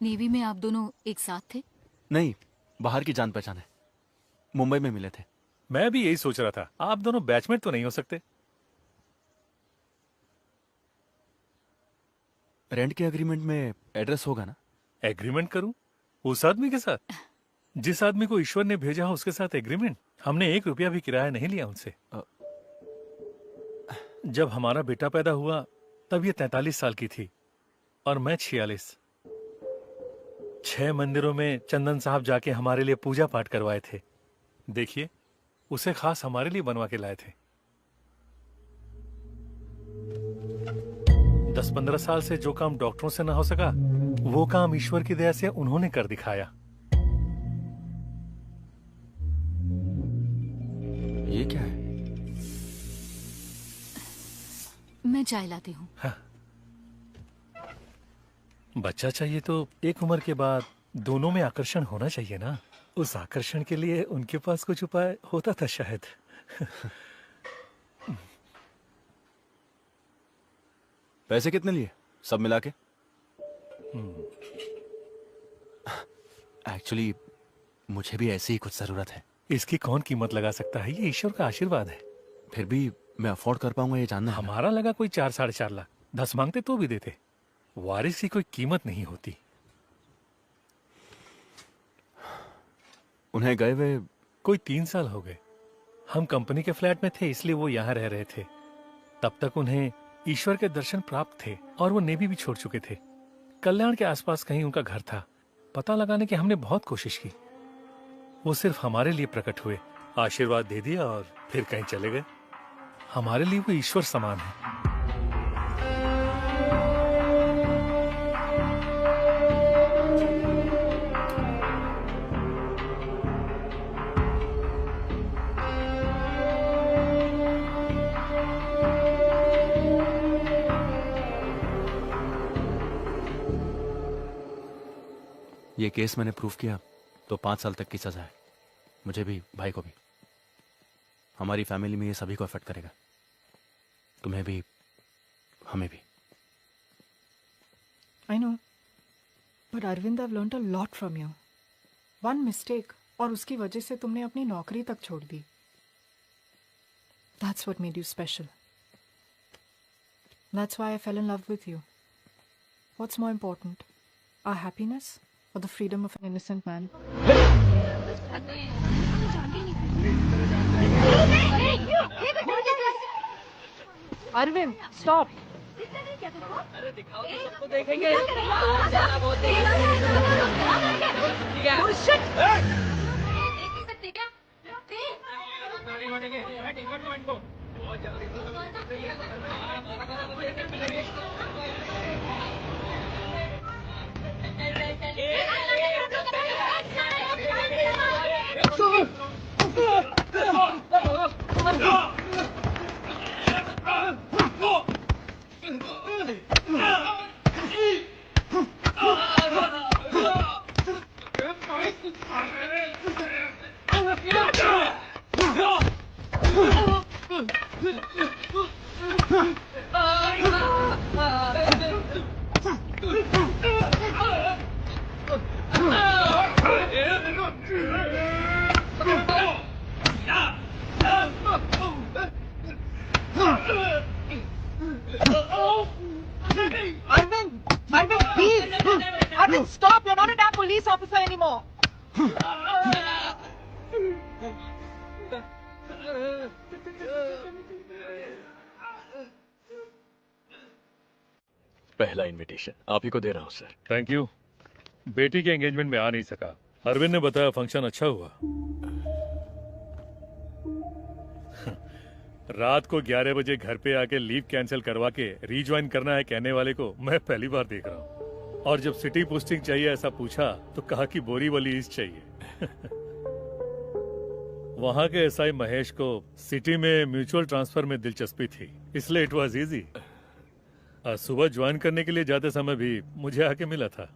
नेवी में आप दोनों एक साथ थे? नहीं, बाहर की जान पहचान है। मुंबई में मिले थे। मैं भी यही सोच रहा था, आप दोनों बैचमेट तो नहीं हो सकते? रेंट के एग्रीमेंट में एड्रेस होगा ना? एग्रीमेंट करूं? उस आदमी के साथ? जिस आदमी को ईश्वर ने भेजा हो उसके साथ एग्रीमेंट? हमने 1 रुपया भी किराया नहीं लिया उनसे। जब हमारा बेटा पैदा हुआ तब ये 43 साल की थी और मैं 46। 6 मंदिरों में चंदन साहब जाके हमारे लिए पूजा पाठ करवाए थे। देखिए, उसे खास हमारे लिए बनवा के लाए थे। 10-15 साल से जो काम डॉक्टरों से ना हो सका, वो काम ईश्वर की दया से उन्होंने कर दिखाया। ये क्या है? मैं चाय लाती हूँ। बच्चा चाहिए तो एक उम्र के बाद दोनों में आकर्षण होना चाहिए ना। उस आकर्षण के लिए उनके पास कुछ उपाय होता था शायद। पैसे कितने लिए सब मिला के? एक्चुअली मुझे भी ऐसी ही कुछ जरूरत है। इसकी कौन कीमत लगा सकता है? ये ईश्वर का आशीर्वाद है। फिर भी मैं अफोर्ड कर पाऊंगा ये जानना है। हमारा लगा कोई 4-4.5 लाख। 10 मांगते तो भी देते। वारिस की कोई कीमत नहीं होती। उन्हें गए हुए कोई 3 साल हो गए। हम कंपनी के फ्लैट में थे, इसलिए वो यहाँ रह रहे थे। तब तक उन्हें ईश्वर के दर्शन प्राप्त थे और वो नेवी भी छोड़ चुके थे। कल्याण के आसपास कहीं उनका घर था। पता लगाने की हमने बहुत कोशिश की। वो सिर्फ हमारे लिए प्रकट हुए, आशीर्वाद दे दिया और फिर कहीं चले गए। हमारे लिए वो ईश्वर समान है। ये केस मैंने प्रूव किया तो 5 साल तक की सजा है। मुझे भी, भाई को भी। हमारी फैमिली में ये सभी को अफेक्ट करेगा। तुम्हें भी, हमें भी। I know, but Arvind, I've learnt a lot from you. One mistake और उसकी वजह से तुमने अपनी नौकरी तक छोड़ दी। That's what made you special. That's why I fell in love with you. What's more important, our happiness or the freedom of an innocent man? Arvind, stop! Arvind, please! Arvind, stop! You're not a damn police officer anymore! पहला invitation आप ही को दे रहा हूँ sir. Thank you. बेटी के engagement में आ नहीं सका। अरविंद ने बताया फंक्शन अच्छा हुआ। रात को 11 बजे घर पे आके लीव कैंसिल करवा के रीज्वाइन करना है कहने वाले को मैं पहली बार देख रहा हूँ। और जब सिटी पोस्टिंग चाहिए ऐसा पूछा तो कहा कि बोरीवली ईस्ट चाहिए। वहां के एसआई महेश को सिटी में म्यूचुअल ट्रांसफर में दिलचस्पी थी, इसलिए इट वाज इजी। सुबह ज्वाइन करने के लिए जाते समय भी मुझे आके मिला था।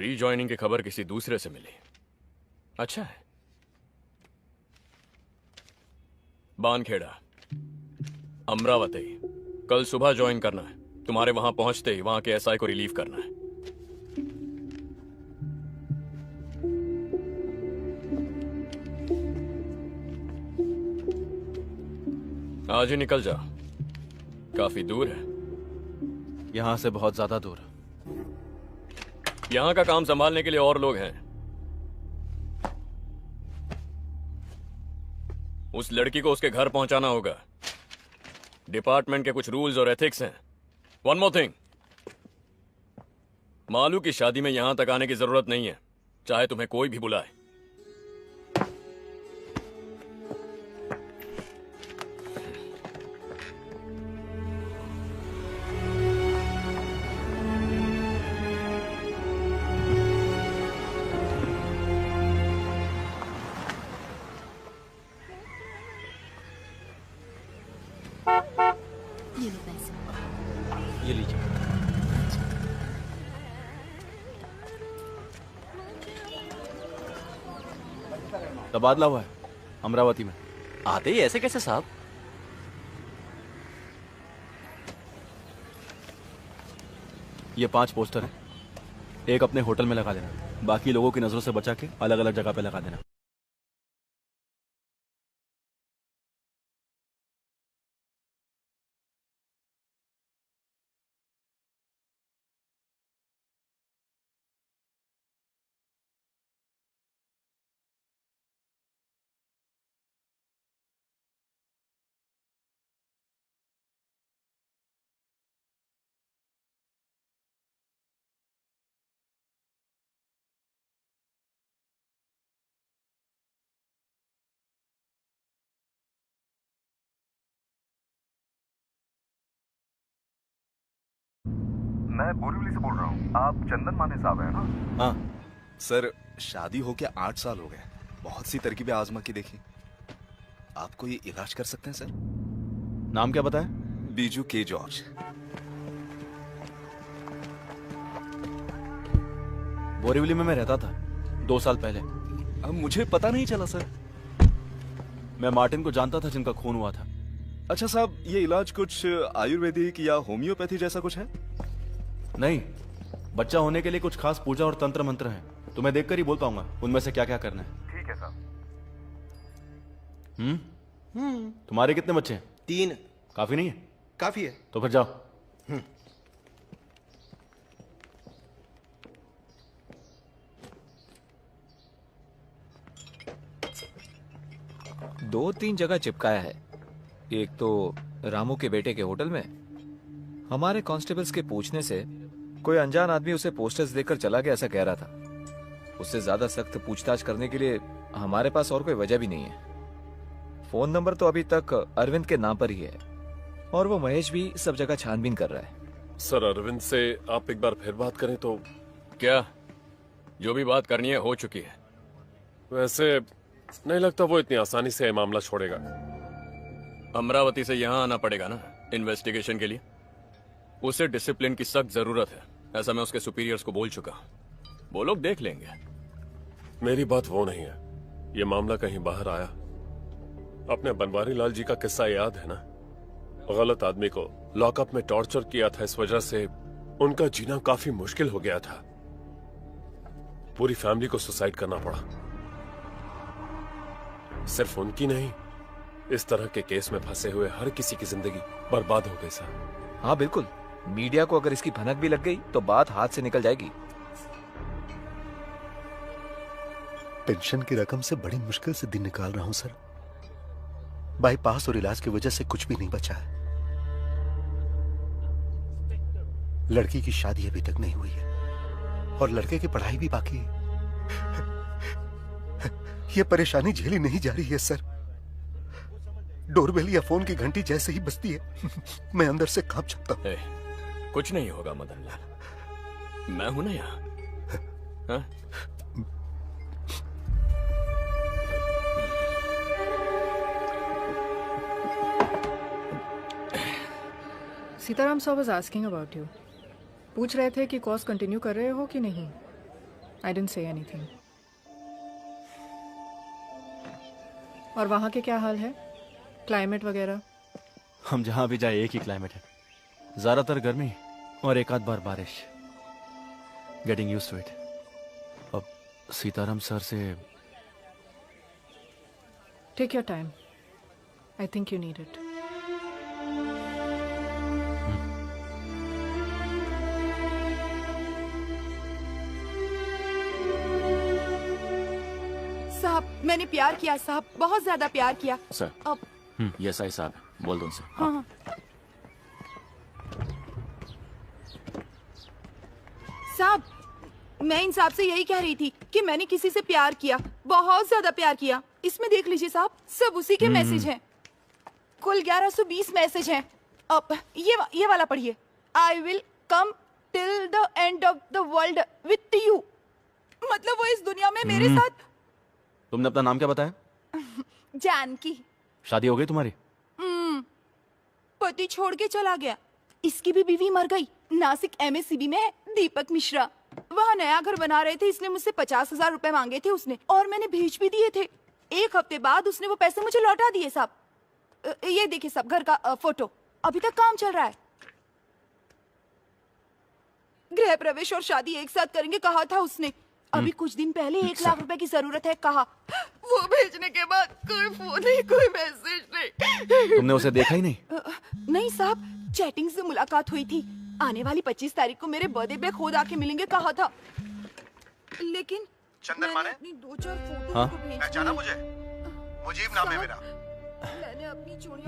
रीजॉइनिंग की खबर किसी दूसरे से मिली। अच्छा है। बानखेड़ा, अमरावती, कल सुबह ज्वाइन करना है। तुम्हारे वहां पहुंचते ही वहां के एसआई को रिलीव करना है। आज ही निकल जाओ, काफी दूर है। यहां से बहुत ज्यादा दूर। यहां का काम संभालने के लिए और लोग हैं। उस लड़की को उसके घर पहुंचाना होगा। डिपार्टमेंट के कुछ रूल्स और एथिक्स हैं। वन मोर थिंग, मालू की शादी में यहां तक आने की जरूरत नहीं है, चाहे तुम्हें कोई भी बुलाए। ये लो पैसे। ये लीजिए। तबादला हुआ है अमरावती में। आते ही ऐसे कैसे साहब? ये 5 पोस्टर हैं। एक अपने होटल में लगा देना, बाकी लोगों की नजरों से बचा के अलग अलग जगह पे लगा देना। मैं बोरीवली से बोल रहा हूँ। आप चंदन माने साहब हैं ना? हाँ सर, शादी हो के 8 साल हो गए। बहुत सी तरकीबें आजमा के देखी। आपको ये इलाज कर सकते हैं सर? नाम क्या बताया? बीजू के जॉर्ज। बोरीवली में मैं रहता था 2 साल पहले। अब मुझे पता नहीं चला सर। मैं मार्टिन को जानता था जिनका खून हुआ था। अच्छा साहब, ये इलाज कुछ आयुर्वेदिक या होम्योपैथी जैसा कुछ है? नहीं, बच्चा होने के लिए कुछ खास पूजा और तंत्र मंत्र हैं। तुम्हें देखकर ही बोल पाऊंगा उनमें से क्या क्या करना है। ठीक है साहब। तुम्हारे कितने बच्चे हैं? 3। काफी नहीं है? काफी है। तो फिर जाओ। दो 3 जगह चिपकाया है। एक तो रामू के बेटे के होटल में। हमारे कांस्टेबल्स के पूछने से कोई अनजान आदमी उसे पोस्टर्स देकर चला गया ऐसा कह रहा था। उससे ज्यादा सख्त पूछताछ करने के लिए हमारे पास और कोई वजह भी नहीं है। फोन नंबर तो अभी तक अरविंद के नाम पर ही है और वो महेश भी सब जगह छानबीन कर रहा है। सर, अरविंद से आप एक बार फिर बात करें तो। क्या? जो भी बात करनी है हो चुकी है। वैसे नहीं लगता वो इतनी आसानी से ये मामला छोड़ेगा। अमरावती से यहाँ आना पड़ेगा ना इन्वेस्टिगेशन के लिए। उसे डिसिप्लिन की सख्त जरूरत है, ऐसा मैं उसके सुपीरियर्स को बोल चुका। वो लोग देख लेंगे। मेरी बात वो नहीं है, ये मामला कहीं बाहर आया। अपने बनवारी लाल जी का किस्सा याद है ना? गलत आदमी को लॉकअप में टॉर्चर किया था, इस वजह से उनका जीना काफी मुश्किल हो गया था। पूरी फैमिली को सुसाइड करना पड़ा। सिर्फ उनकी नहीं, इस तरह के केस में फंसे हुए हर किसी की जिंदगी बर्बाद हो गई सर। हाँ बिल्कुल, मीडिया को अगर इसकी भनक भी लग गई तो बात हाथ से निकल जाएगी। पेंशन की रकम से बड़ी मुश्किल से दिन निकाल रहा हूं सर। बाईपास और इलाज की वजह से कुछ भी नहीं बचा है। लड़की की शादी अभी तक नहीं हुई है और लड़के की पढ़ाई भी बाकी है। यह परेशानी झेली नहीं जा रही है सर। डोरबेल या फोन की घंटी जैसे ही बजती है मैं अंदर से कांप जाता हूं। कुछ नहीं होगा मदन लाल, मैं हूं ना यहाँ। हाँ? सीताराम साहब वाज आस्किंग अबाउट यू। पूछ रहे थे कि कोर्स कंटिन्यू कर रहे हो कि नहीं। I didn't say anything. और वहाँ के क्या हाल है, क्लाइमेट वगैरह? हम जहाँ भी जाए एक ही क्लाइमेट है, ज्यादातर गर्मी और एक आध बार बारिश। Getting used to it. अब सीताराम सर से take your time, I think you need it. साहब मैंने प्यार किया साहब, बहुत ज्यादा प्यार किया। सर अब ये सही साहब है, बोल दो उनसे। हाँ। साहब मैं इंसाफ से यही कह रही थी कि मैंने किसी से प्यार किया, बहुत ज्यादा प्यार किया। इसमें देख लीजिए साहब, सब उसी के मैसेज हैं। कुल 1120 मैसेज हैं। अब ये वाला पढ़िए। I will come till the end of the world with you. मतलब वो इस दुनिया में मेरे साथ। तुमने अपना नाम क्या बताया? जानकी। शादी हो गई तुम्हारी? पति छोड़ के चला गया। इसकी भी बीवी मर गई। नासिक MSCB में है, दीपक मिश्रा। वहाँ नया घर बना रहे थे, इसलिए मुझसे 50,000 रुपए मांगे थे उसने, और मैंने भेज भी दिए थे। 1 हफ्ते बाद उसने वो पैसे मुझे लौटा दिए साहब। ये देखिए साहब, घर का फोटो। अभी तक काम चल रहा है। गृह प्रवेश और शादी एक साथ करेंगे कहा था उसने। अभी कुछ दिन पहले 1 लाख रुपए की जरूरत है कहा। वो भेजने के बाद कोई फोन नहीं, कोई मैसेज नहीं। तुमने उसे देखा ही नहीं? नहीं साहब, चैटिंग से मुलाकात हुई थी। आने वाली 25 तारीख को मेरे बर्थडे पे खुद आके मिलेंगे कहा था। लेकिन चंदन माने? 2-4 फोटो हाँ? पहचाना मुझे? मुजीब नाम है मेरा।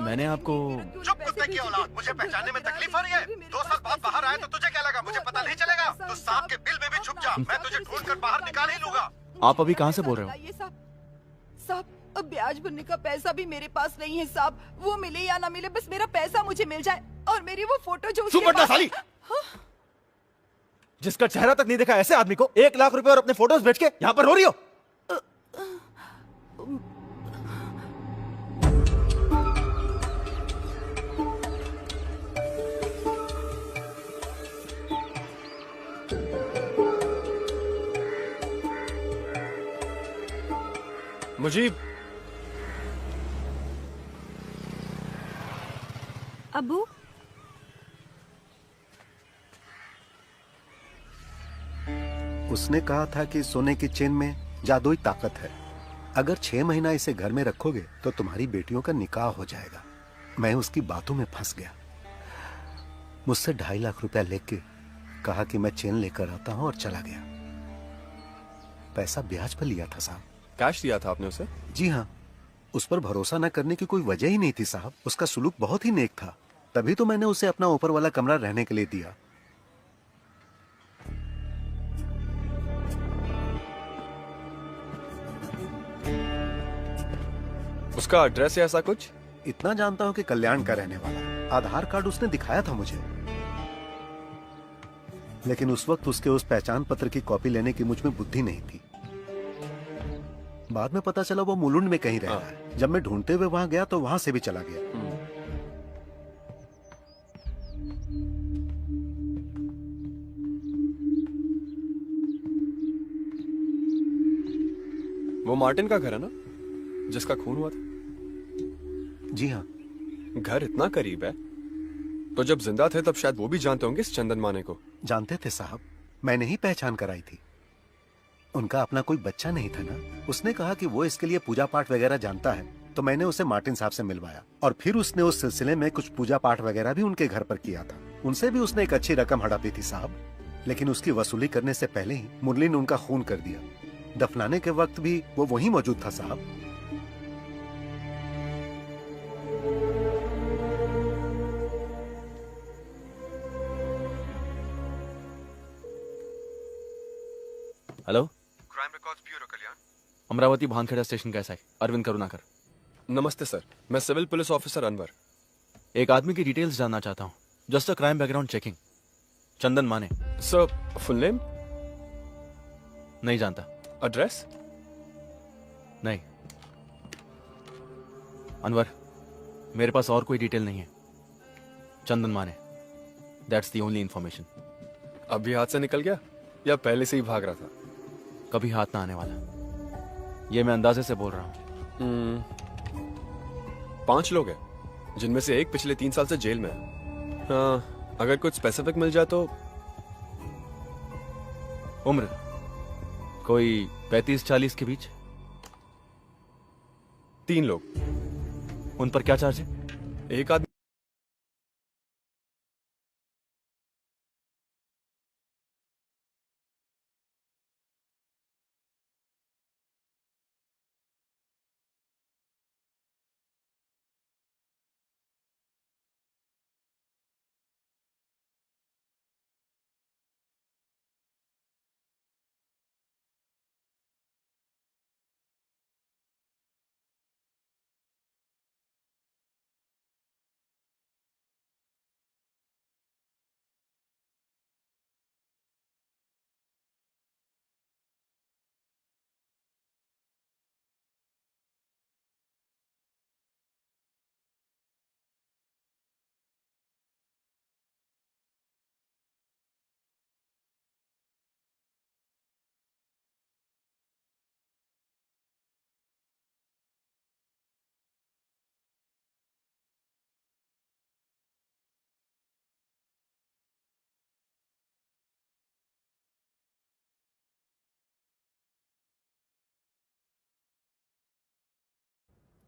मैंने आपको चुप कुत्ते की औलाद, मुझे पहचानने में तकलीफ हो रही है? 2 साल बाद बाहर आए तो तुझे क्या लगा मुझे पता नहीं चलेगा? तो सांप के बिल में भी छुप जा, मैं तुझे ढूंढ कर बाहर निकाल ही लूंगा। आप अभी कहाँ से बोल रहे हो? साहब अब ब्याज भरने का पैसा भी मेरे पास नहीं है साहब। वो मिले या ना मिले, बस मेरा पैसा मुझे मिल जाए। और मेरी वो फोटो जो उसके चुप साली। जिसका चेहरा तक नहीं देखा ऐसे आदमी को 1 लाख रुपए और अपने फोटोज बेच के यहाँ पर रो रही हो? मुजीब। अबू उसने कहा था कि सोने की चेन में जादुई ताकत है। अगर 6 महीना इसे घर में रखोगे तो तुम्हारी बेटियों का निकाह हो जाएगा। मैं उसकी बातों में फंस गया। मुझसे 2.5 लाख रुपया लेके कहा कि मैं चेन लेकर आता हूं और चला गया। पैसा ब्याज पर लिया था साहब। कैश दिया था आपने उसे? जी हाँ। उस पर भरोसा न करने की कोई वजह ही नहीं थी साहब। उसका सुलूक बहुत ही नेक था, तभी तो मैंने उसे अपना ऊपर वाला कमरा रहने के लिए दिया। उसका एड्रेस या ऐसा कुछ? इतना जानता हूं कि कल्याण का रहने वाला। आधार कार्ड उसने दिखाया था मुझे, लेकिन उस वक्त उसके उस पहचान पत्र की कॉपी लेने की मुझ में बुद्धि नहीं थी। बाद में पता चला वो मुलुंड में कहीं रह रहा है। जब मैं ढूंढते हुए वहां गया तो वहां से भी चला गया। वो मार्टिन का घर है ना, जिसका खून हुआ था? जी हाँ। घर इतना करीब है तो जब जिंदा थे तब शायद वो भी जानते होंगे इस चंदन माने को। जानते थे साहब, मैंने ही पहचान कराई थी। उनका अपना कोई बच्चा नहीं था ना। उसने कहा कि वो इसके लिए पूजा पाठ वगैरह जानता है, तो मैंने उसे मार्टिन साहब से मिलवाया। और फिर उसने उस सिलसिले में कुछ पूजा पाठ वगैरह भी उनके घर पर किया था। उनसे भी उसने एक अच्छी रकम हड़पी थी साहब, लेकिन उसकी वसूली करने से पहले ही मुरली ने उनका खून कर दिया। दफनाने के वक्त भी वो वहीं मौजूद था साहब। हेलो, क्राइम रिकॉर्ड्स ब्यूरो कल्याण। अमरावती भानखेड़ा स्टेशन कैसा है? अरविंद करुणाकर। नमस्ते सर, मैं सिविल पुलिस ऑफिसर अनवर। एक आदमी की डिटेल्स जानना चाहता हूँ। Just a crime background checking. Chandan Mane. Sir, full name? नहीं जानता। एड्रेस? नहीं। अनवर, मेरे पास और कोई डिटेल नहीं है। चंदन माने, दैट्स द ओनली इंफॉर्मेशन। अभी हाथ से निकल गया या पहले से ही भाग रहा था? कभी हाथ ना आने वाला। ये मैं अंदाजे से बोल रहा हूँ। 5 लोग हैं, जिनमें से एक पिछले 3 साल से जेल में है। हाँ, अगर कुछ स्पेसिफिक मिल जाए तो। उम्र कोई 35-40 के बीच। 3 लोग। उन पर क्या चार्ज है? एक आदमी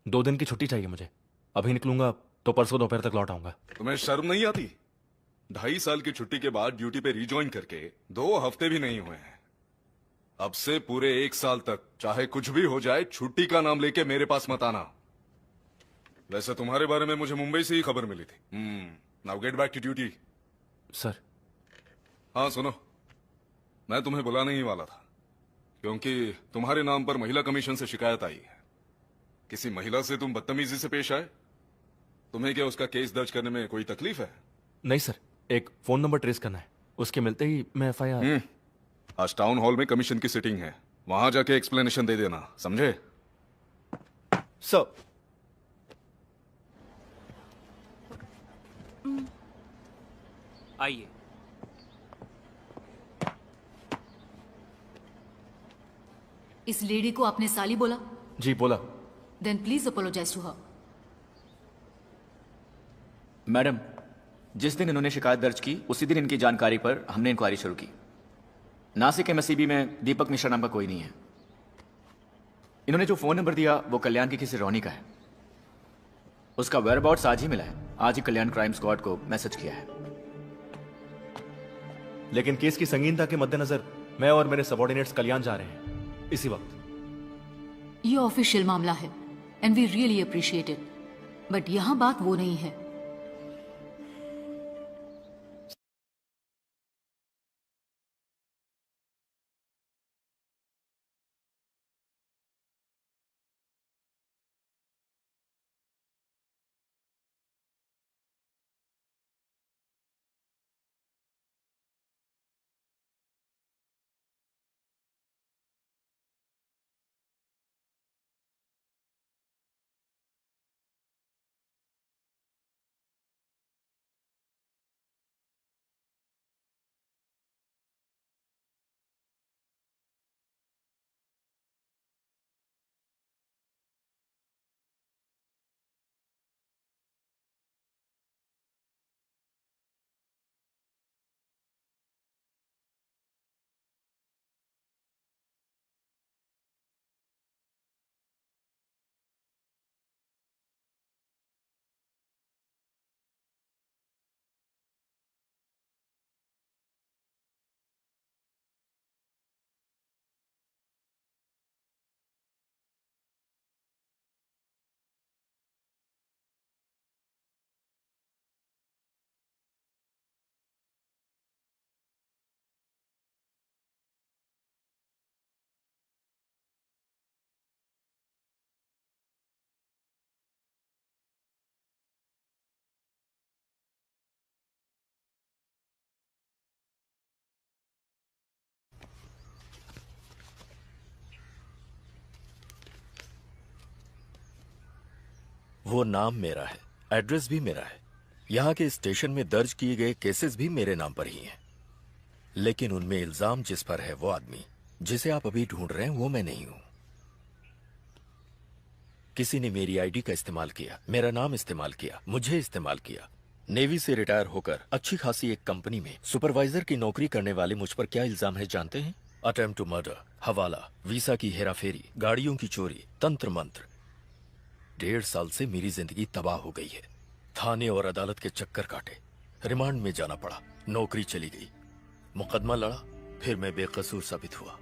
दो दिन की छुट्टी चाहिए मुझे। अभी निकलूंगा तो परसों दोपहर तक लौट आऊंगा। तुम्हें शर्म नहीं आती? 2.5 साल की छुट्टी के बाद ड्यूटी पे रिज्वाइन करके 2 हफ्ते भी नहीं हुए हैं। अब से पूरे 1 साल तक चाहे कुछ भी हो जाए, छुट्टी का नाम लेके मेरे पास मत आना। वैसे तुम्हारे बारे में मुझे मुंबई से ही खबर मिली थी। Now get back to duty. Sir. हाँ सुनो, मैं तुम्हें बुलाने ही वाला था, क्योंकि तुम्हारे नाम पर महिला कमीशन से शिकायत आई है। किसी महिला से तुम बदतमीजी से पेश आए। तुम्हें क्या उसका केस दर्ज करने में कोई तकलीफ है? नहीं सर, एक फोन नंबर ट्रेस करना है, उसके मिलते ही मैं FIR। आज टाउन हॉल में कमीशन की सिटिंग है, वहां जाके एक्सप्लेनेशन दे देना, समझे? सर। आइए। इस लेडी को आपने साली बोला? जी बोला। Then please apologise to her. Madam, जिस दिन इन्होंने शिकायत दर्ज की उसी दिन इनकी जानकारी पर हमने इंक्वायरी शुरू की। नासिक MSCB में दीपक मिश्रा नाम का कोई नहीं है। इन्होंने जो फोन नंबर दिया वो कल्याण की किसी रोनी का है। उसका वेयरअबाउट्स आज ही मिला है। आज ही कल्याण क्राइम स्क्वाड को मैसेज किया है। लेकिन केस की संगीनता के मद्देनजर मैं और मेरे सबॉर्डिनेट्स कल्याण जा रहे हैं इसी वक्त। ये ऑफिशियल मामला है and we really appreciate it, but यहां बात वो नहीं है। वो नाम मेरा है, एड्रेस भी मेरा है, यहाँ के स्टेशन में दर्ज किए गए केसेस भी मेरे नाम पर ही हैं। लेकिन उनमें इल्जाम जिस पर है वो आदमी जिसे आप अभी ढूंढ रहे हैं वो मैं नहीं हूं। किसी ने मेरी आईडी का इस्तेमाल किया, मेरा नाम इस्तेमाल किया, मुझे इस्तेमाल किया। नेवी से रिटायर होकर अच्छी खासी एक कंपनी में सुपरवाइजर की नौकरी करने वाले मुझ पर क्या इल्जाम है जानते हैं? अटेम्प्ट टू मर्डर, हवाला, वीसा की हेराफेरी, गाड़ियों की चोरी, तंत्र मंत्र। 1.5 साल से मेरी जिंदगी तबाह हो गई है। थाने और अदालत के चक्कर काटे, रिमांड में जाना पड़ा, नौकरी चली गई, मुकदमा लड़ा, फिर मैं बेकसूर साबित हुआ।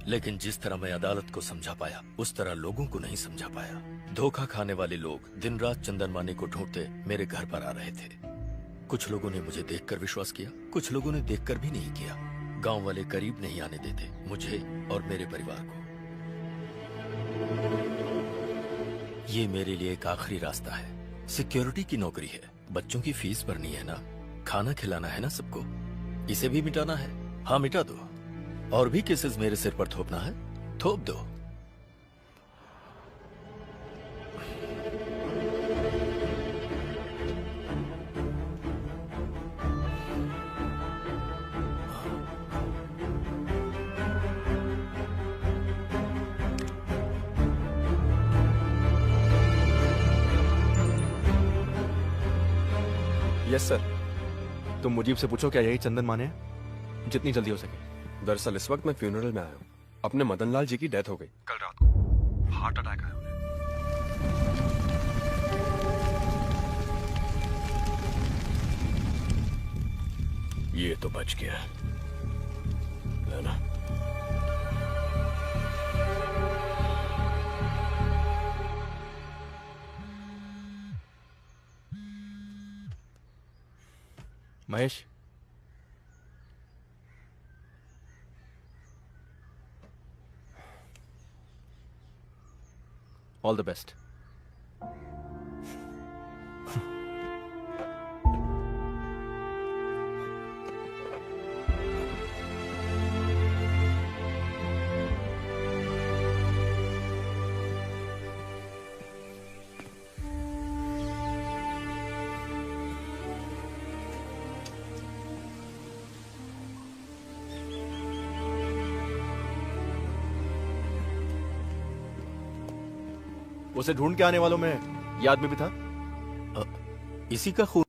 लेकिन जिस तरह मैं अदालत को समझा पाया उस तरह लोगों को नहीं समझा पाया। धोखा खाने वाले लोग दिन रात चंदन माने को ढूंढते मेरे घर पर आ रहे थे। कुछ लोगों ने मुझे देखकर विश्वास किया, कुछ लोगों ने देखकर भी नहीं किया। गांव वाले करीब नहीं आने देते मुझे और मेरे परिवार को। ये मेरे लिए एक आखिरी रास्ता है। सिक्योरिटी की नौकरी है, बच्चों की फीस भरनी है ना, खाना खिलाना है ना सबको। इसे भी मिटाना है? हाँ मिटा दो। और भी केसेस मेरे सिर पर थोपना है? थोप दो। Yes sir. तुम मुजीब से पूछो क्या यही चंदन माने हैं? जितनी जल्दी हो सके। दरअसल इस वक्त मैं फ्यूनरल में आया हूँ। अपने मदन लाल जी की डेथ हो गई कल रात को, हार्ट अटैक आया उन्हें। ये तो बच गया है ना? Mahesh, all the best. उसे ढूंढ के आने वालों में ये आदमी भी था। इसी का खून।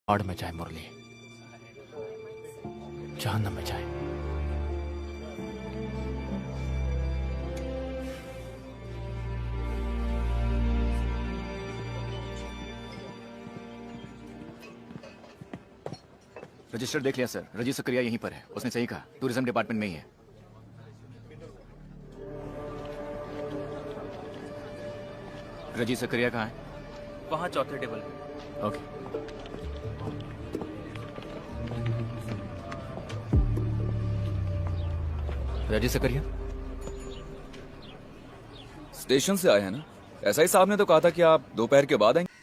आड़ में जाए मुरली, जहन्नम में जाए। रजिस्टर देख लिया सर, रजी सक्रिया यहीं पर है। उसने सही कहा, टूरिज्म डिपार्टमेंट में ही है। रजी सक्रिया कहाँ है? वहां चौथे टेबल पे। ओके। रजी सक्रिया, स्टेशन से आए हैं ना? ऐसा ही साहब ने तो कहा था कि आप दोपहर के बाद आएंगे।